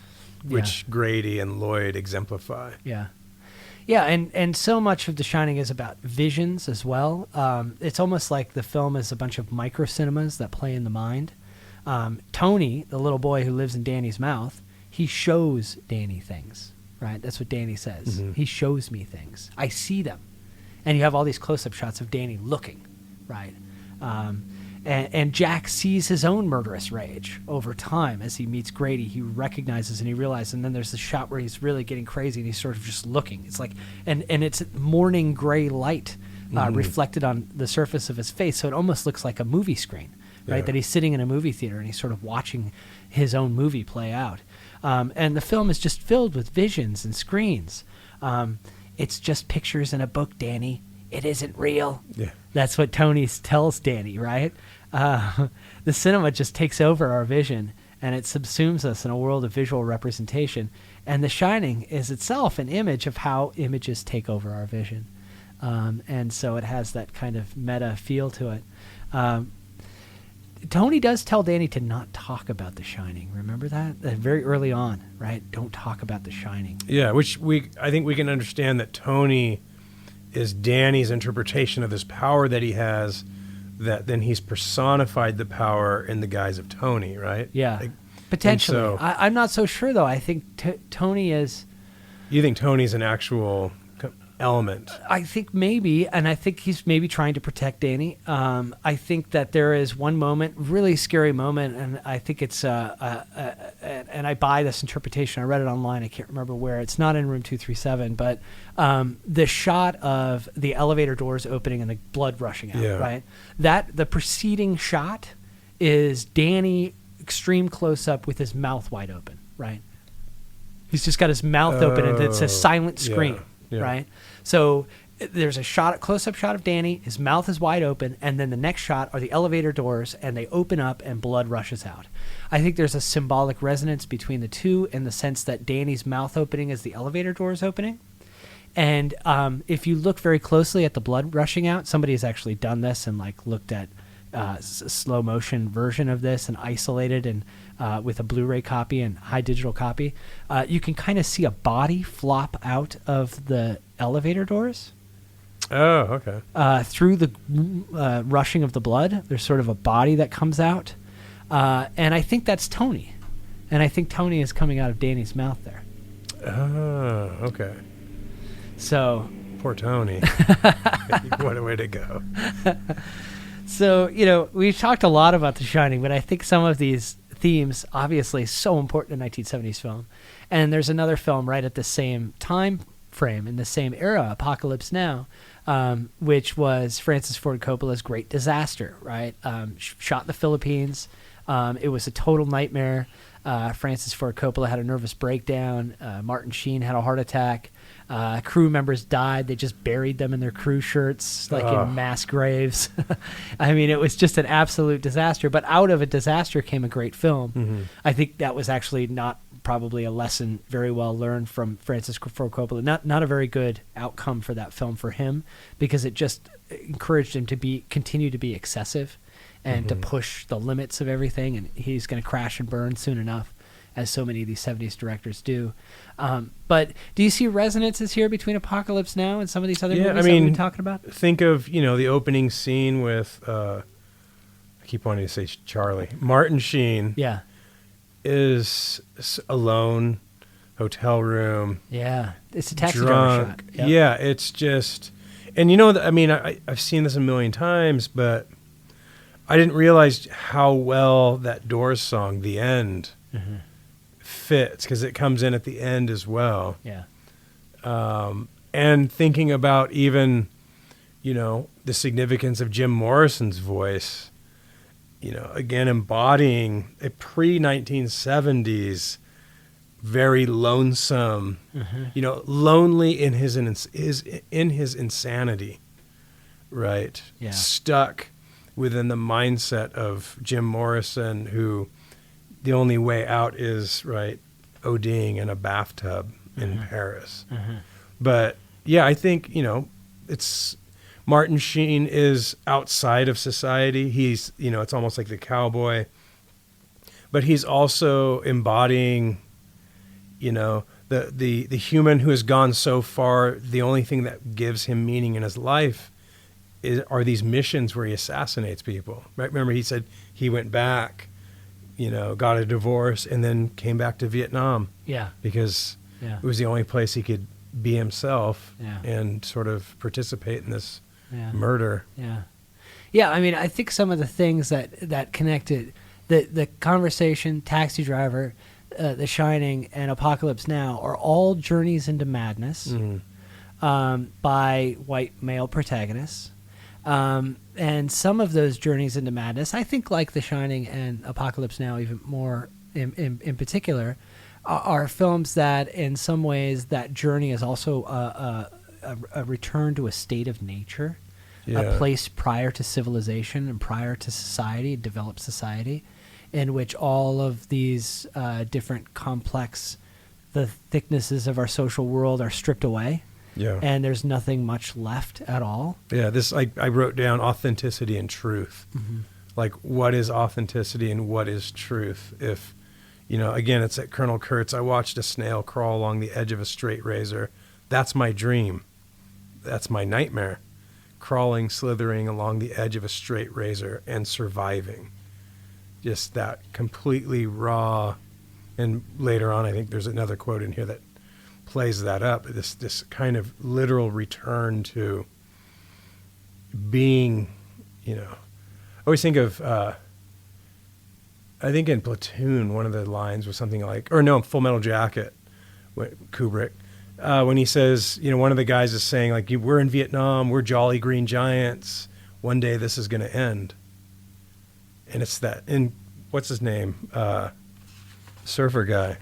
Which Grady and Lloyd exemplify. Yeah. Yeah, and so much of The Shining is about visions as well. It's almost like the film is a bunch of micro cinemas that play in the mind. Tony, the little boy who lives in Danny's mouth, he shows Danny things, right? That's what Danny says. Mm-hmm. He shows me things. I see them. And you have all these close-up shots of Danny looking, right? And Jack sees his own murderous rage over time as he meets Grady. He recognizes and he realizes, and then there's the shot where he's really getting crazy and he's sort of just looking. It's like, and it's morning gray light reflected on the surface of his face, so it almost looks like a movie screen, right? Yeah. That he's sitting in a movie theater and he's sort of watching his own movie play out. And the film is just filled with visions and screens. It's just pictures in a book, Danny. It isn't real. Yeah. That's what Tony tells Danny, right? The cinema just takes over our vision and it subsumes us in a world of visual representation. And The Shining is itself an image of how images take over our vision. And so it has that kind of meta feel to it. Tony does tell Danny to not talk about The Shining. Remember that? Very early on, right? Don't talk about The Shining. Yeah, which I think we can understand that Tony is Danny's interpretation of this power that he has, that then he's personified the power in the guise of Tony, right? Yeah, Like, potentially. and so- I'm not so sure, though. I think Tony is... You think Tony's an actual element? I think maybe, and I think he's maybe trying to protect Danny. I think that there is one moment, really scary moment, and I think it's, and I buy this interpretation. I read it online. I can't remember where. It's not in room 237, but the shot of the elevator doors opening and the blood rushing out, right? The preceding shot is Danny extreme close-up with his mouth wide open, right? He's just got his mouth open, and it's a silent scream. Yeah. Right? So there's a close-up shot of Danny, his mouth is wide open, and then the next shot are the elevator doors, and they open up and blood rushes out. I think there's a symbolic resonance between the two in the sense that Danny's mouth opening is the elevator doors opening. And if you look very closely at the blood rushing out, somebody has actually done this and like looked at slow motion version of this and isolated and with a Blu-ray copy and high digital copy, you can kind of see a body flop out of the elevator doors. Oh, okay. Through the rushing of the blood, there's sort of a body that comes out, and I think that's Tony, and I think Tony is coming out of Danny's mouth there. Oh, okay. So Poor Tony. What a way to go. So, we've talked a lot about The Shining, but I think some of these themes, obviously, so important in 1970s film. And there's another film right at the same time frame, in the same era, Apocalypse Now, which was Francis Ford Coppola's Great Disaster, right? Shot in the Philippines. It was a total nightmare. Francis Ford Coppola had a nervous breakdown. Martin Sheen had a heart attack. Crew members died. They just buried them in their crew shirts, like in mass graves. I mean, it was just an absolute disaster. But out of a disaster came a great film. Mm-hmm. I think that was actually not probably a lesson very well learned from Francis Ford Coppola. Not a very good outcome for that film for him, because it just encouraged him to continue to be excessive and to push the limits of everything. And he's going to crash and burn soon enough, as so many of these 70s directors do. But do you see resonances here between Apocalypse Now and some of these other movies that we've been talking about? Think of, the opening scene with, I keep wanting to say Charlie. Martin Sheen is alone, hotel room. Yeah, it's a taxi drunk. driver shot. Yep. Yeah, it's just... And I've seen this a million times, but I didn't realize how well that Doors song, The End, fits, because it comes in at the end as well. Yeah. And thinking about even, the significance of Jim Morrison's voice, again, embodying a pre-1970s, very lonesome, lonely in his insanity, right? Yeah. Stuck within the mindset of Jim Morrison, who the only way out is, right, ODing in a bathtub in Paris. But yeah, I think, it's Martin Sheen is outside of society. He's, it's almost like the cowboy, but he's also embodying, the human who has gone so far. The only thing that gives him meaning in his life are these missions where he assassinates people. Right? Remember, he said he went back, got a divorce, and then came back to Vietnam. Yeah. Because it was the only place he could be himself and sort of participate in this murder. Yeah. Yeah, I mean, I think some of the things that connected, the Conversation, Taxi Driver, The Shining, and Apocalypse Now are all journeys into madness by white male protagonists. And some of those journeys into madness, I think, like The Shining and Apocalypse Now even more in particular, are films that in some ways that journey is also a return to a state of nature, a place prior to civilization and prior to society, developed society, in which all of these different complex, the thicknesses of our social world are stripped away. Yeah. And there's nothing much left at all. Yeah, I wrote down authenticity and truth. Mm-hmm. Like, what is authenticity and what is truth? If, again, it's at Colonel Kurtz, I watched a snail crawl along the edge of a straight razor. That's my dream. That's my nightmare. Crawling, slithering along the edge of a straight razor and surviving. Just that completely raw. And later on, I think there's another quote in here that plays that up, this kind of literal return to being, I always think of, I think in Platoon, one of the lines was something like, Full Metal Jacket, Kubrick, when he says, one of the guys is saying, like, we're in Vietnam, we're jolly green giants, one day this is going to end. And it's that, and what's his name? Surfer guy.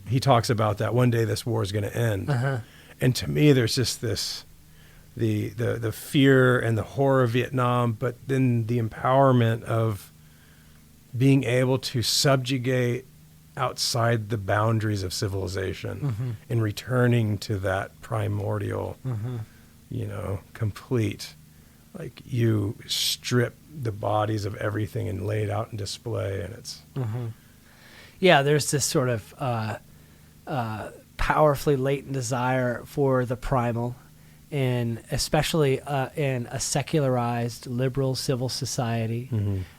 He talks about that one day this war is going to end. Uh-huh. And to me, there's just this, the fear and the horror of Vietnam, but then the empowerment of being able to subjugate outside the boundaries of civilization and returning to that primordial, complete, like you strip the bodies of everything and lay it out in display. And it's, yeah, there's this sort of, powerfully latent desire for the primal, and especially in a secularized liberal civil society.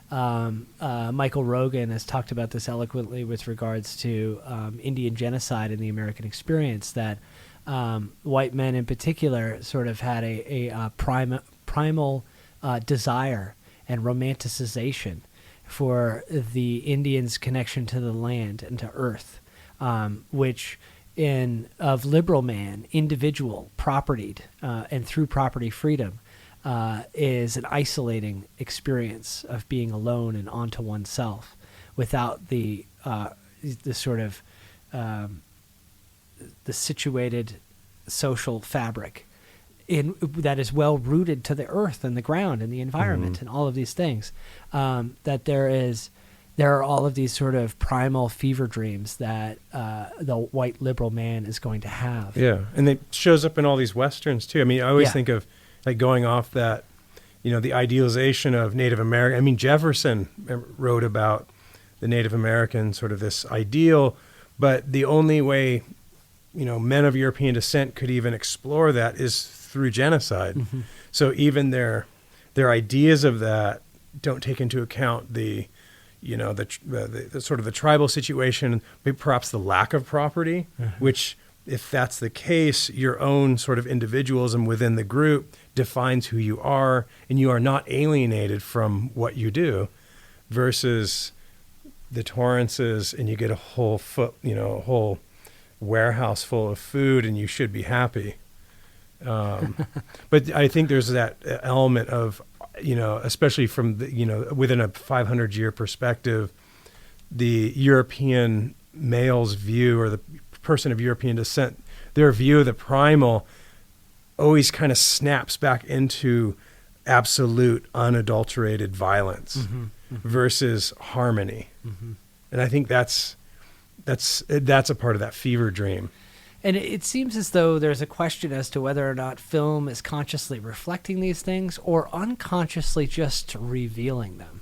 Michael Rogan has talked about this eloquently with regards to Indian genocide in the American experience, that white men in particular sort of had a primal desire and romanticization for the Indians' connection to the land and to earth, which of liberal man, individual, propertied, and through property freedom, is an isolating experience of being alone and onto oneself, without the sort of the situated social fabric that is well rooted to the earth and the ground and the environment and all of these things. That there are all of these sort of primal fever dreams that the white liberal man is going to have. Yeah, and it shows up in all these Westerns too. I mean, I always think of, like, going off that, the idealization of Native American. I mean, Jefferson wrote about the Native American, sort of this ideal, but the only way, men of European descent could even explore that is through genocide. So even their ideas of that don't take into account the sort of the tribal situation, maybe perhaps the lack of property, which, if that's the case, your own sort of individualism within the group defines who you are, and you are not alienated from what you do, versus the Torrances, and you get a whole whole warehouse full of food, and you should be happy. But I think there's that element of, especially from the, within a 500-year perspective, the European male's view, or the person of European descent, their view of the primal always kind of snaps back into absolute unadulterated violence versus harmony. And I think that's a part of that fever dream. And it seems as though there's a question as to whether or not film is consciously reflecting these things or unconsciously just revealing them.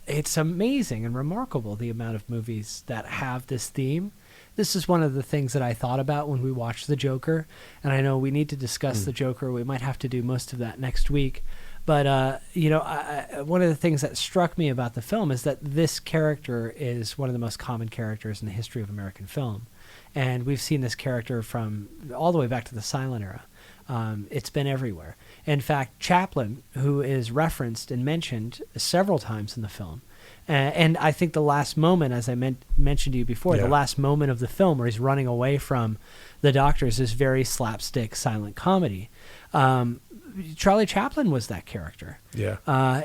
It's amazing and remarkable the amount of movies that have this theme. This is one of the things that I thought about when we watched The Joker, and I know we need to discuss The Joker. We might have to do most of that next week. But, one of the things that struck me about the film is that this character is one of the most common characters in the history of American film. And we've seen this character from all the way back to the silent era. It's been everywhere. In fact, Chaplin, who is referenced and mentioned several times in the film, and I think the last moment, as I mentioned to you before, the last moment of the film where he's running away from the doctors is very slapstick silent comedy. Charlie Chaplin was that character. Yeah.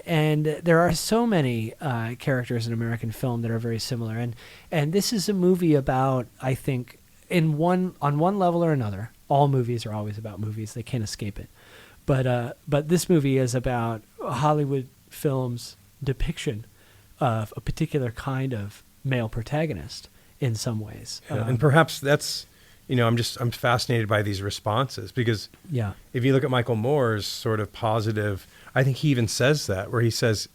And there are so many characters in American film that are very similar. And this is a movie about, I think, on one level or another, all movies are always about movies. They can't escape it. But this movie is about Hollywood film's depiction of a particular kind of male protagonist in some ways. And perhaps that's, I'm fascinated by these responses because if you look at Michael Moore's sort of positive, I think he even says that, where he says,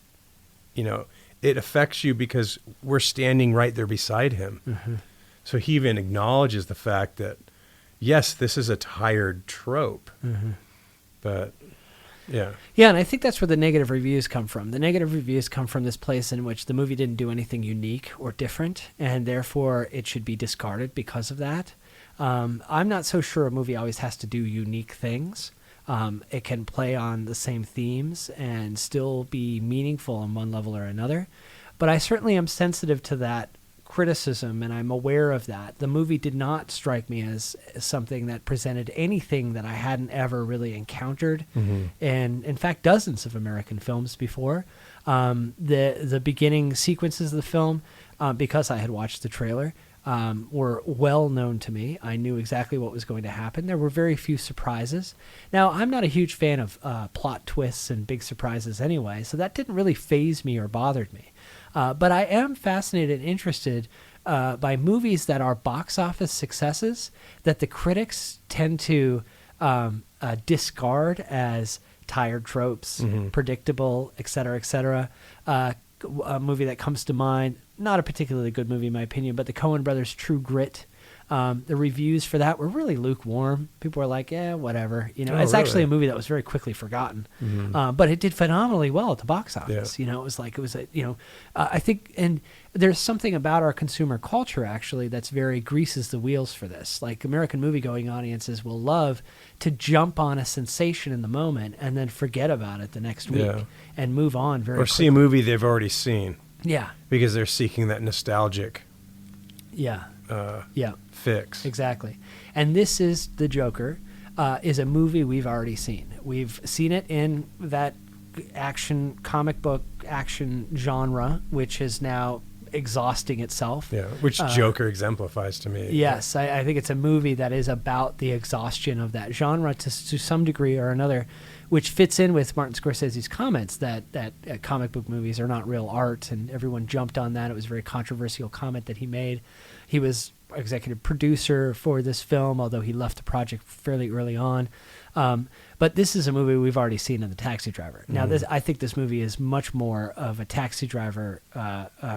it affects you because we're standing right there beside him. Mm-hmm. So he even acknowledges the fact that, yes, this is a tired trope, but yeah. Yeah, and I think that's where the negative reviews come from. The negative reviews come from this place in which the movie didn't do anything unique or different, and therefore it should be discarded because of that. I'm not so sure a movie always has to do unique things. It can play on the same themes and still be meaningful on one level or another. But I certainly am sensitive to that criticism, and I'm aware of that. The movie did not strike me as something that presented anything that I hadn't ever really encountered, and in fact, dozens of American films before. The beginning sequences of the film, because I had watched the trailer, were well known to me. I knew exactly what was going to happen. There were very few surprises. Now, I'm not a huge fan of plot twists and big surprises anyway, so that didn't really faze me or bothered me. But I am fascinated and interested by movies that are box office successes that the critics tend to discard as tired tropes, predictable, et cetera, et cetera. A movie that comes to mind, not a particularly good movie in my opinion, but the Coen Brothers' True Grit. The reviews for that were really lukewarm. People were like, whatever. It's actually a movie that was very quickly forgotten. But it did phenomenally well at the box office. I think, and there's something about our consumer culture actually that's very greases the wheels for this. Like American movie-going audiences will love to jump on a sensation in the moment and then forget about it the next week and move on very quickly. See a movie they've already seen. Yeah. Because they're seeking that nostalgic fix. Exactly. And this is The Joker, is a movie we've already seen. We've seen it in that comic book action genre, which is now exhausting itself. Yeah, which Joker exemplifies to me. Yes, I think it's a movie that is about the exhaustion of that genre to some degree or another, which fits in with Martin Scorsese's comments that comic book movies are not real art, and everyone jumped on that. It was a very controversial comment that he made. He was executive producer for this film, although he left the project fairly early on. But this is a movie we've already seen in The Taxi Driver. Now, I think this movie is much more of a Taxi Driver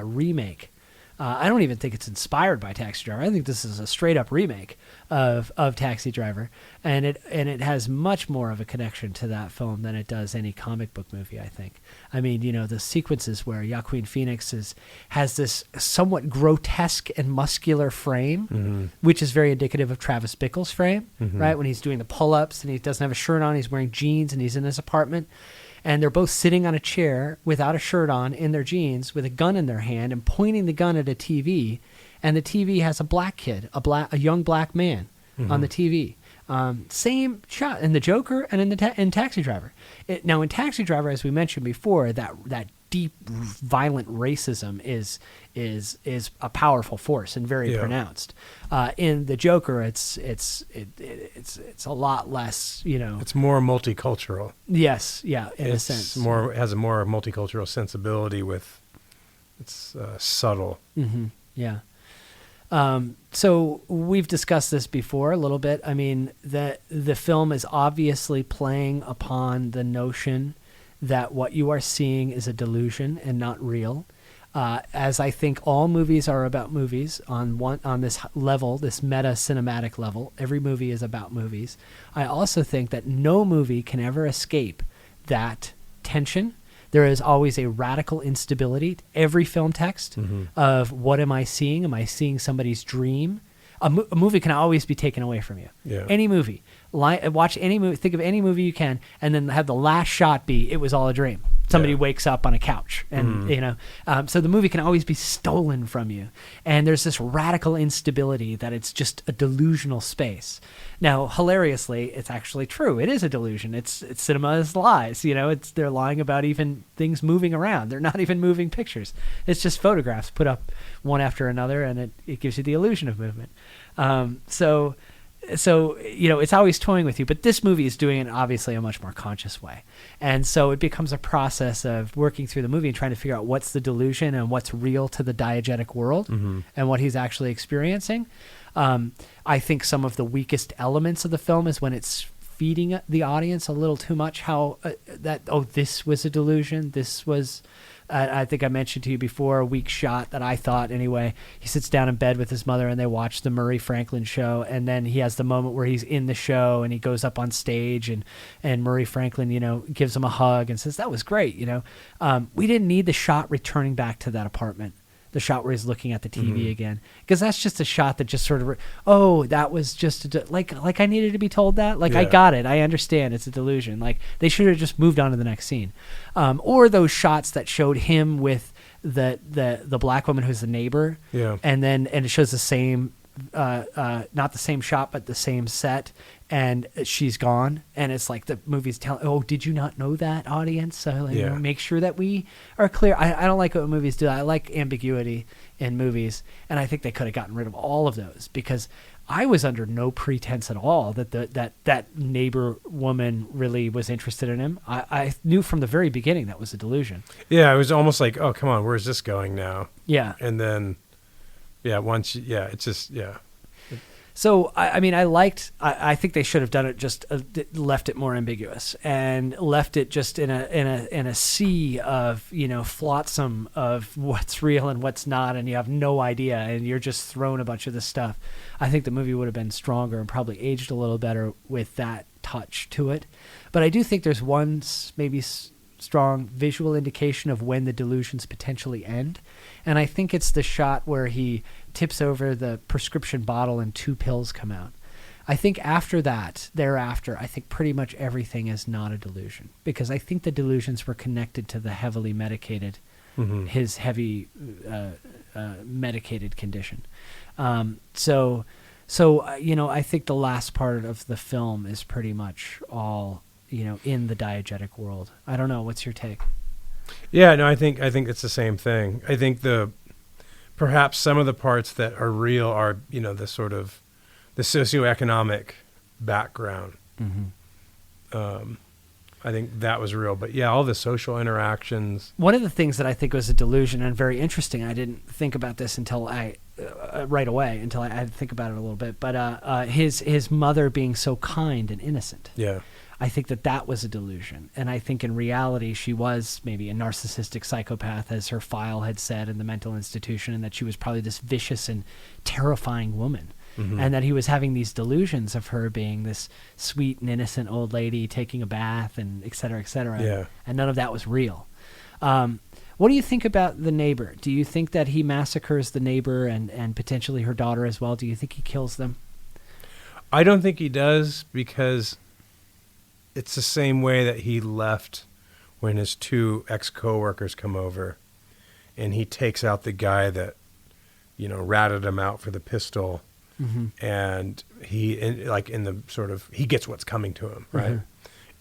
remake. I don't even think it's inspired by Taxi Driver. I think this is a straight-up remake of Taxi Driver, and it has much more of a connection to that film than it does any comic book movie, I think. I mean, the sequences where Joaquin Phoenix has this somewhat grotesque and muscular frame, which is very indicative of Travis Bickle's frame, right? When he's doing the pull-ups and he doesn't have a shirt on, he's wearing jeans and he's in his apartment. And they're both sitting on a chair without a shirt on in their jeans with a gun in their hand and pointing the gun at a TV. And the TV has a black kid, a young black man on the TV. Same shot in The Joker and in Taxi Driver. Now, in Taxi Driver, as we mentioned before, that deep, violent racism is a powerful force and very pronounced. In The Joker, it's a lot less. It's more multicultural. Yes, in a sense. It has a more multicultural sensibility with. It's subtle. Yeah. So we've discussed this before a little bit. I mean, the film is obviously playing upon the notion that what you are seeing is a delusion and not real. As I think all movies are about movies on this level, this meta cinematic level, every movie is about movies. I also think that no movie can ever escape that tension. There is always a radical instability. Every film text of what am I seeing? Am I seeing somebody's dream? A movie can always be taken away from you. Yeah. Any movie. Watch any movie. Think of any movie you can, and then have the last shot be it was all a dream. Somebody wakes up on a couch, and so the movie can always be stolen from you. And there's this radical instability that it's just a delusional space. Now, hilariously, it's actually true. It is a delusion. It's cinema is lies. They're lying about even things moving around. They're not even moving pictures. It's just photographs put up one after another, and it gives you the illusion of movement. So it's always toying with you, but this movie is doing it obviously a much more conscious way. And so it becomes a process of working through the movie and trying to figure out what's the delusion and what's real to the diegetic world and what he's actually experiencing. I think some of the weakest elements of the film is when it's feeding the audience a little too much this was a delusion. This was... I think I mentioned to you before, a weak shot that I thought anyway. He sits down in bed with his mother and they watch the Murray Franklin show. And then he has the moment where he's in the show and he goes up on stage and Murray Franklin, gives him a hug and says, that was great. We didn't need the shot returning back to that apartment. The shot where he's looking at the TV again, because that's just a shot that just sort of, that was just like I needed to be told that. I got it. I understand. It's a delusion. Like they should have just moved on to the next scene, or those shots that showed him with the black woman who's the neighbor, and it shows the same, not the same shot, but the same set. And she's gone, and it's like the movie's telling, oh, did you not know that, audience? So make sure that we are clear. I don't like what movies do. I like ambiguity in movies, and I think they could have gotten rid of all of those, because I was under no pretense at all that that neighbor woman really was interested in him. I knew from the very beginning that was a delusion. Yeah, it was almost like, oh, come on, where's this going now? Yeah. And then, it's just, So, I think they should have done it, just left it more ambiguous and left it just in a sea of, flotsam of what's real and what's not. And you have no idea, and you're just throwing a bunch of this stuff. I think the movie would have been stronger and probably aged a little better with that touch to it. But I do think there's one maybe strong visual indication of when the delusions potentially end. And I think it's the shot where he tips over the prescription bottle and 2 pills come out. I think thereafter, I think pretty much everything is not a delusion, because I think the delusions were connected to the heavily medicated, his heavy medicated condition. So I think the last part of the film is pretty much all, in the diegetic world. I don't know. What's your take? Yeah, no, I think it's the same thing. I think perhaps some of the parts that are real are, the sort of the socioeconomic background. I think that was real, but all the social interactions. One of the things that I think was a delusion and very interesting, I didn't think about this until I had to think about it a little bit, but his mother being so kind and innocent. Yeah. I think that was a delusion. And I think in reality, she was maybe a narcissistic psychopath, as her file had said in the mental institution, and that she was probably this vicious and terrifying woman. And that he was having these delusions of her being this sweet and innocent old lady taking a bath and et cetera, et cetera. Yeah. And none of that was real. What do you think about the neighbor? Do you think that he massacres the neighbor and potentially her daughter as well? Do you think he kills them? I don't think he does, because it's the same way that he left when his 2 ex-coworkers come over, and he takes out the guy that, ratted him out for the pistol, and he gets what's coming to him, right?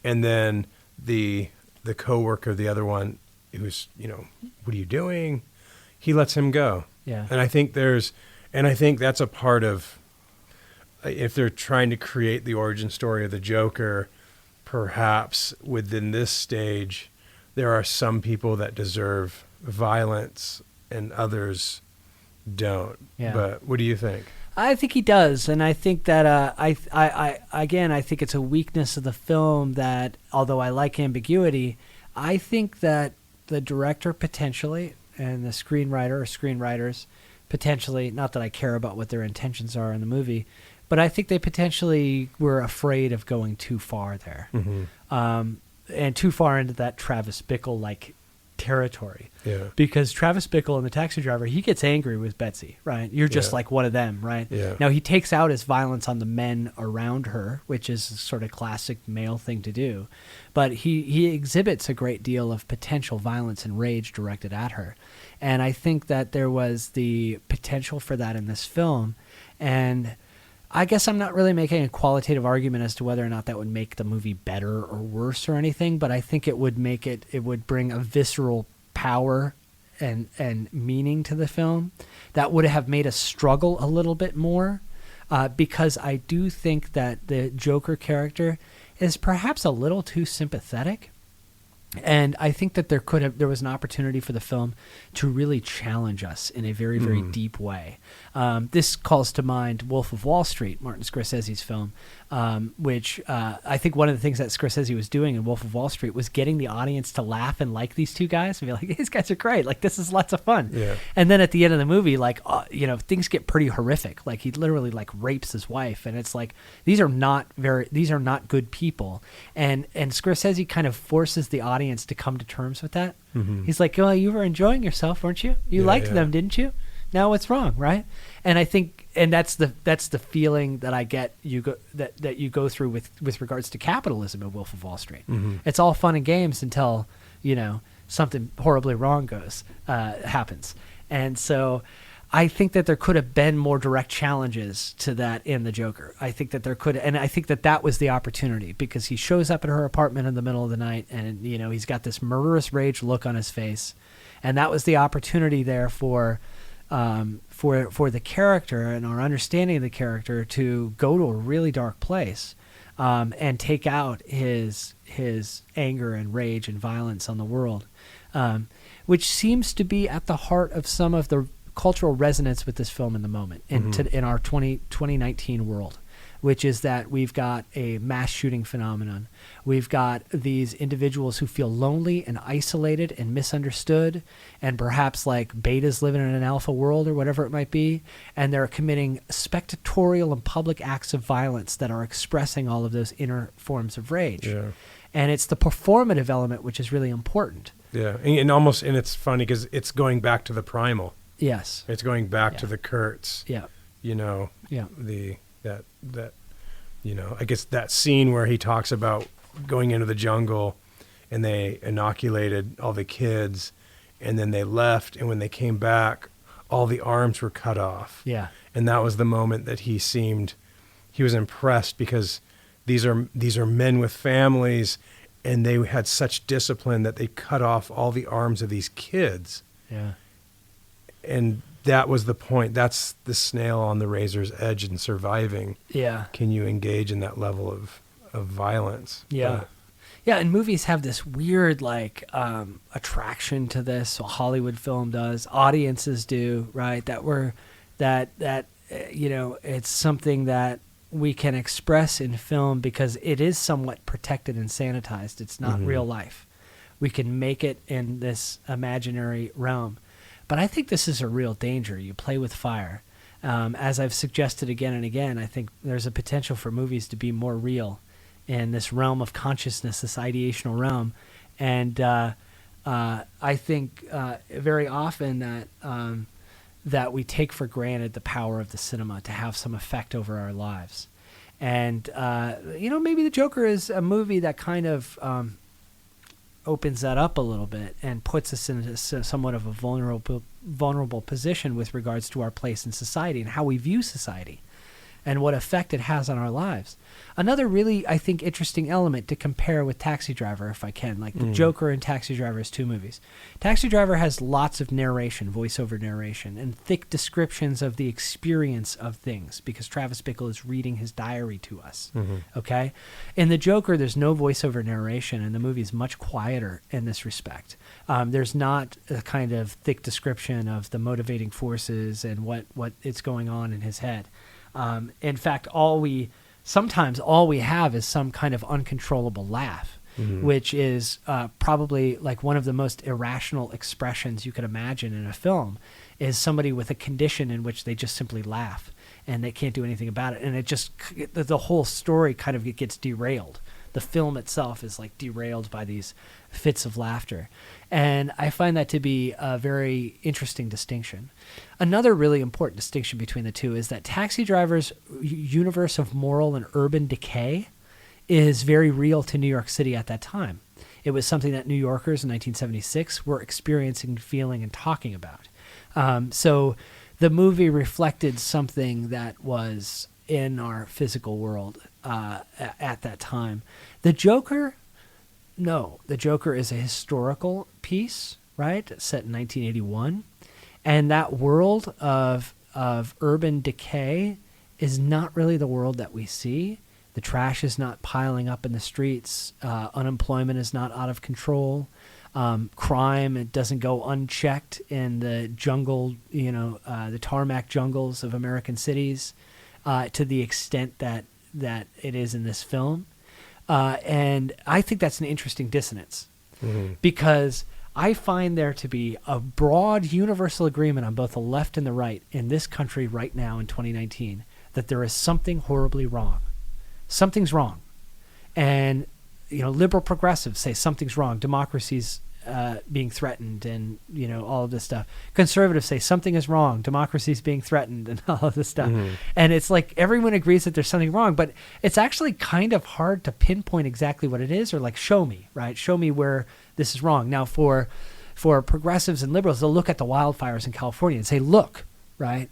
And then the coworker, the other one, who's, what are you doing? He lets him go. Yeah. And I think that's a part of, if they're trying to create the origin story of the Joker, perhaps within this stage, there are some people that deserve violence and others don't. Yeah. But what do you think? I think he does, and I think that I think it's a weakness of the film that, although I like ambiguity, I think that the director potentially and the screenwriter or screenwriters potentially, not that I care about what their intentions are in the movie, but I think they potentially were afraid of going too far there, and too far into that Travis Bickle-like territory. Yeah. Because Travis Bickle and the taxi driver, he gets angry with Betsy, right? You're just like one of them, right? Yeah. Now, he takes out his violence on the men around her, which is a sort of classic male thing to do. But he exhibits a great deal of potential violence and rage directed at her. And I think that there was the potential for that in this film. And I guess I'm not really making a qualitative argument as to whether or not that would make the movie better or worse or anything, but I think it would would bring a visceral power and meaning to the film that would have made us struggle a little bit more, because I do think that the Joker character is perhaps a little too sympathetic. And I think that there was an opportunity for the film to really challenge us in a very, very deep way. This calls to mind Wolf of Wall Street, Martin Scorsese's film, which I think one of the things that Scorsese was doing in Wolf of Wall Street was getting the audience to laugh and like these two guys and be like, these guys are great. Like, this is lots of fun. Yeah. And then at the end of the movie, like, things get pretty horrific. Like, he literally like rapes his wife, and it's like, these are not good people. And Scorsese kind of forces the audience to come to terms with that. He's like, well, you were enjoying yourself, weren't you? You liked them, didn't you? Now what's wrong, right? And I think, and that's the feeling that I get that you go through with regards to capitalism in Wolf of Wall Street. It's all fun and games until something horribly wrong happens. And so I think that there could have been more direct challenges to that in the Joker. I think that there could, and I think that was the opportunity, because he shows up at her apartment in the middle of the night, and he's got this murderous rage look on his face, and that was the opportunity there for the character and our understanding of the character to go to a really dark place, and take out his anger and rage and violence on the world, which seems to be at the heart of some of the cultural resonance with this film in the moment, in our 2019 world, which is that we've got a mass shooting phenomenon. We've got these individuals who feel lonely and isolated and misunderstood, and perhaps like betas living in an alpha world or whatever it might be, and they're committing spectatorial and public acts of violence that are expressing all of those inner forms of rage. Yeah. And it's the performative element which is really important. Yeah, and it's funny because it's going back to the primal. Yes. It's going back to the Kurtz. Yeah. Yeah. That I guess that scene where he talks about going into the jungle and they inoculated all the kids and then they left, and when they came back, all the arms were cut off. Yeah. And that was the moment that he was impressed, because these are men with families, and they had such discipline that they cut off all the arms of these kids. Yeah. And that was the point. That's the snail on the razor's edge in surviving. Yeah. Can you engage in that level of violence? Yeah. Yeah, and movies have this weird attraction to this. So Hollywood film does, audiences do, right? It's something that we can express in film because it is somewhat protected and sanitized. It's not real life. We can make it in this imaginary realm. But I think this is a real danger. You play with fire. As I've suggested again and again, I think there's a potential for movies to be more real in this realm of consciousness, this ideational realm. And I think very often that we take for granted the power of the cinema to have some effect over our lives. And, maybe The Joker is a movie that kind of opens that up a little bit and puts us in somewhat of a vulnerable position with regards to our place in society and how we view society. and what effect it has on our lives. Another really, I think, interesting element to compare with Taxi Driver, if I can, like the Joker and Taxi Driver is two movies. Taxi Driver has lots of narration, voiceover narration, and thick descriptions of the experience of things because Travis Bickle is reading his diary to us. Okay? In the Joker, there's no voiceover narration, and the movie is much quieter in this respect. There's not a kind of thick description of the motivating forces and what is going on in his head. In fact, sometimes all we have is some kind of uncontrollable laugh, which is probably like one of the most irrational expressions you could imagine in a film, is somebody with a condition in which they just simply laugh and they can't do anything about it. And the whole story kind of gets derailed. The film itself is like derailed by these fits of laughter. And I find that to be a very interesting distinction. Another really important distinction between the two is that Taxi Driver's universe of moral and urban decay is very real to New York City at that time. It was something that New Yorkers in 1976 were experiencing, feeling, and talking about. So the movie reflected something that was in our physical world at that time. The Joker is a historical piece, right? Set in 1981. And that world of urban decay is not really the world that we see. The trash is not piling up in the streets. Unemployment is not out of control. Crime, it doesn't go unchecked in the jungle, the tarmac jungles of American cities to the extent that it is in this film. And I think that's an interesting dissonance because I find there to be a broad universal agreement on both the left and the right in this country right now in 2019 that there is something horribly wrong. Something's wrong. And, liberal progressives say something's wrong. Democracy's being threatened and, all of this stuff. Conservatives say something is wrong. Democracy's being threatened and all of this stuff. And it's like everyone agrees that there's something wrong, but it's actually kind of hard to pinpoint exactly what it is or like show me, right? Show me where this is wrong. Now for progressives and liberals, they'll look at the wildfires in California and say, look, right?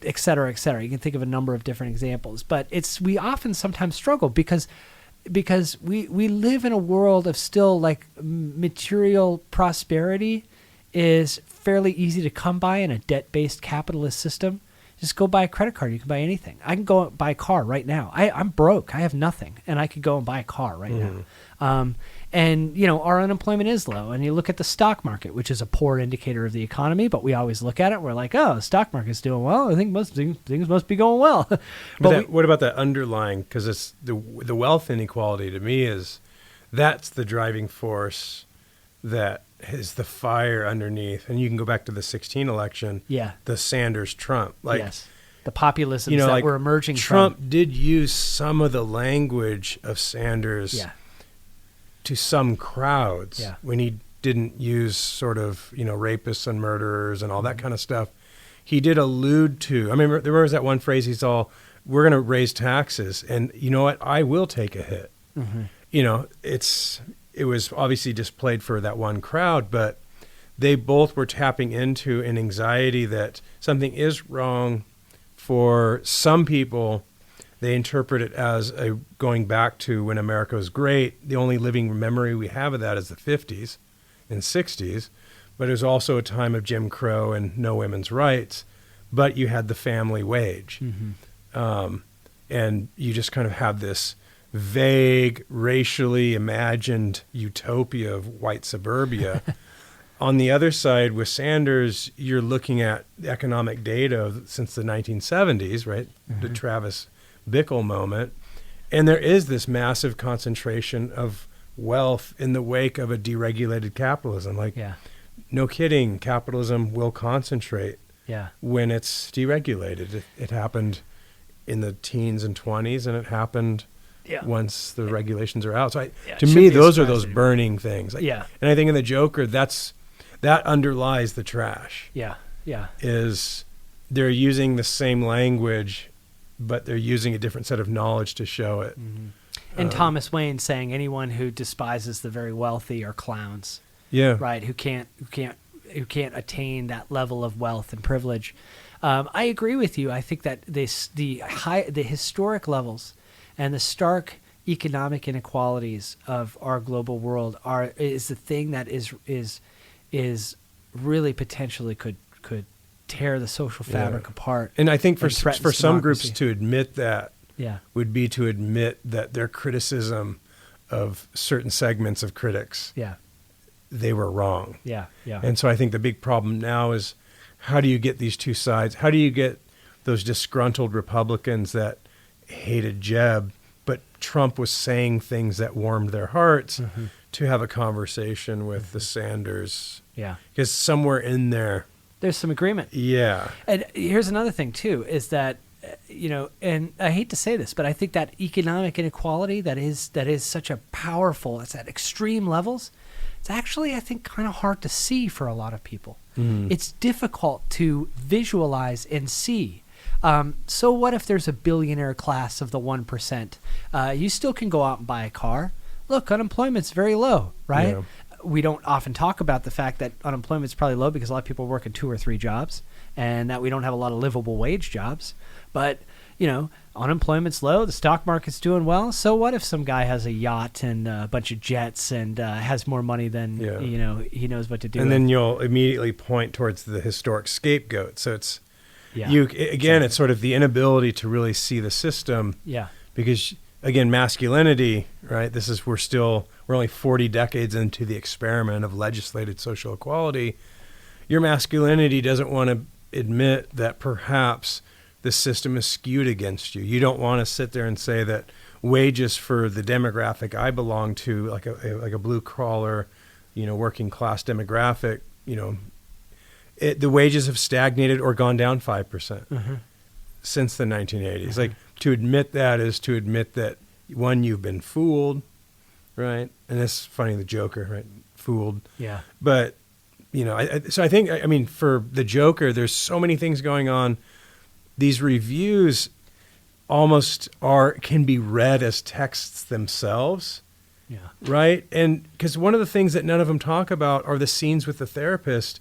Et cetera, et cetera. You can think of a number of different examples, but we often sometimes struggle because we live in a world of still like material prosperity is fairly easy to come by in a debt-based capitalist system. Just go buy a credit card. You can buy anything. I can go buy a car right now. I'm broke. I have nothing, and I could go and buy a car right now. And, our unemployment is low. And you look at the stock market, which is a poor indicator of the economy, but we always look at it. We're like, oh, the stock market's doing well. I think most things must be going well. What about that underlying? Because it's the wealth inequality to me that's the driving force that is the fire underneath. And you can go back to the 2016 election. Yeah. The Sanders-Trump. Yes. The populisms that were emerging Trump did use some of the language of Sanders. Yeah. To some crowds when he didn't use sort of, rapists and murderers and all that kind of stuff. He did allude to, there was that one phrase he's all, we're going to raise taxes. And you know what? I will take a hit. It was obviously just played for that one crowd, but they both were tapping into an anxiety that something is wrong for some people. They interpret it as going back to when America was great. The only living memory we have of that is the 50s and 60s. But it was also a time of Jim Crow and no women's rights. But you had the family wage. And you just kind of have this vague, racially imagined utopia of white suburbia. On the other side, with Sanders, you're looking at economic data since the 1970s, right? The Travis Bickle moment, and there is this massive concentration of wealth in the wake of a deregulated capitalism. No kidding, capitalism will concentrate when it's deregulated. It happened in the teens and 20s, and it happened once the regulations are out. So to me, those are those burning things. And I think in the Joker, that underlies the trash. Is they're using the same language, but they're using a different set of knowledge to show it. And Thomas Wayne saying anyone who despises the very wealthy are clowns. Right? Who can't attain that level of wealth and privilege. I agree with you. I think that the historic levels and the stark economic inequalities of our global world is the thing that is really potentially could tear the social fabric apart. And I think for threatens some groups democracy. to admit that Yeah. would be to admit that their criticism of certain segments of critics, Yeah. they were wrong. Yeah. Yeah. And so I think the big problem now is, how do you get these two sides? How do you get those disgruntled Republicans that hated Jeb, but Trump was saying things that warmed their hearts, to have a conversation with the Sanders? Yeah. Because somewhere in there, There's some agreement. yeah. And here's another thing too, is that, and I hate to say this, but I think that economic inequality that is such a powerful, it's at extreme levels. It's actually, I think, kind of hard to see for a lot of people. It's difficult to visualize and see. So what if there's a billionaire class of the 1%? You still can go out and buy a car. Look, unemployment's very low, right? Yeah. We don't often talk about the fact that unemployment's probably low because a lot of people are working 2 or 3 jobs, and that we don't have a lot of livable wage jobs. But, unemployment's low, the stock market's doing well. So what if some guy has a yacht and a bunch of jets and has more money than, he knows what to do And with? then you'll immediately point towards the historic scapegoat. So it's, Yeah, it's sort of the inability to really see the system. Yeah. Because again, masculinity, right? We're only 40 decades into the experiment of legislated social equality. Your masculinity doesn't want to admit that perhaps the system is skewed against you. You don't want to sit there and say that wages for the demographic I belong to, like a blue collar, working class demographic, the wages have stagnated or gone down 5% since the 1980s. Like, to admit that is to admit that, one, you've been fooled, right? And it's funny, the Joker, right? Fooled. Yeah. But, so I think, for the Joker, there's so many things going on. These reviews almost can be read as texts themselves. Yeah. Right? And because one of the things that none of them talk about are the scenes with the therapist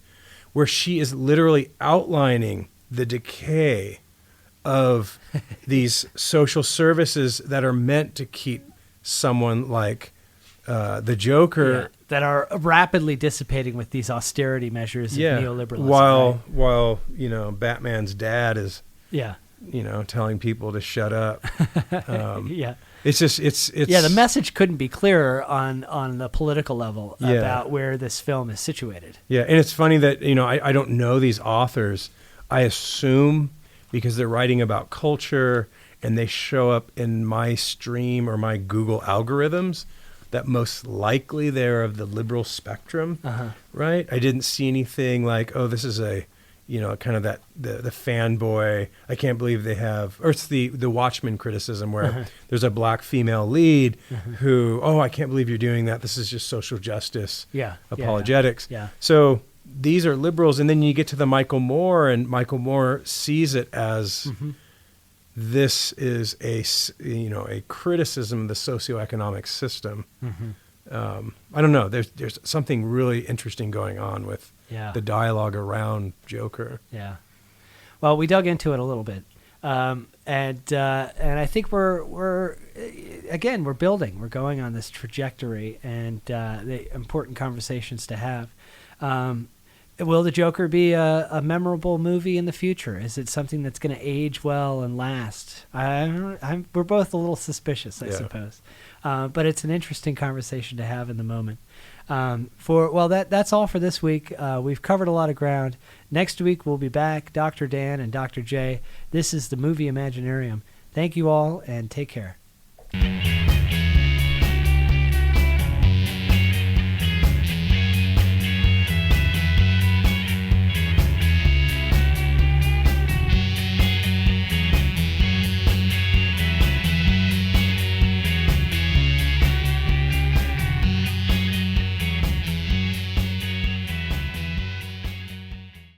where she is literally outlining the decay of these social services that are meant to keep someone like the Joker, that are rapidly dissipating with these austerity measures of neoliberalism. While Batman's dad is telling people to shut up. It's the message couldn't be clearer on the political level about where this film is situated. Yeah, and it's funny that I don't know these authors. I assume because they're writing about culture and they show up in my stream or my Google algorithms, that most likely they're of the liberal spectrum, right? I didn't see anything like, oh, this is a, kind of that the fanboy. I can't believe they have, or it's the Watchmen criticism where there's a black female lead who, oh, I can't believe you're doing that. This is just social justice apologetics. Yeah. So these are liberals, and then you get to the Michael Moore, and Michael Moore sees it as this is a criticism of the socioeconomic system. I don't know. There's something really interesting going on with the dialogue around Joker. Yeah. Well, we dug into it a little bit, and I think we're building. We're going on this trajectory, and the important conversations to have. Will the Joker be a memorable movie in the future? Is it something that's going to age well and last? We're both a little suspicious, I suppose. But it's an interesting conversation to have in the moment. That's all for this week. We've covered a lot of ground. Next week we'll be back, Dr. Dan and Dr. J. This is the Movie Imaginarium. Thank you all, and take care.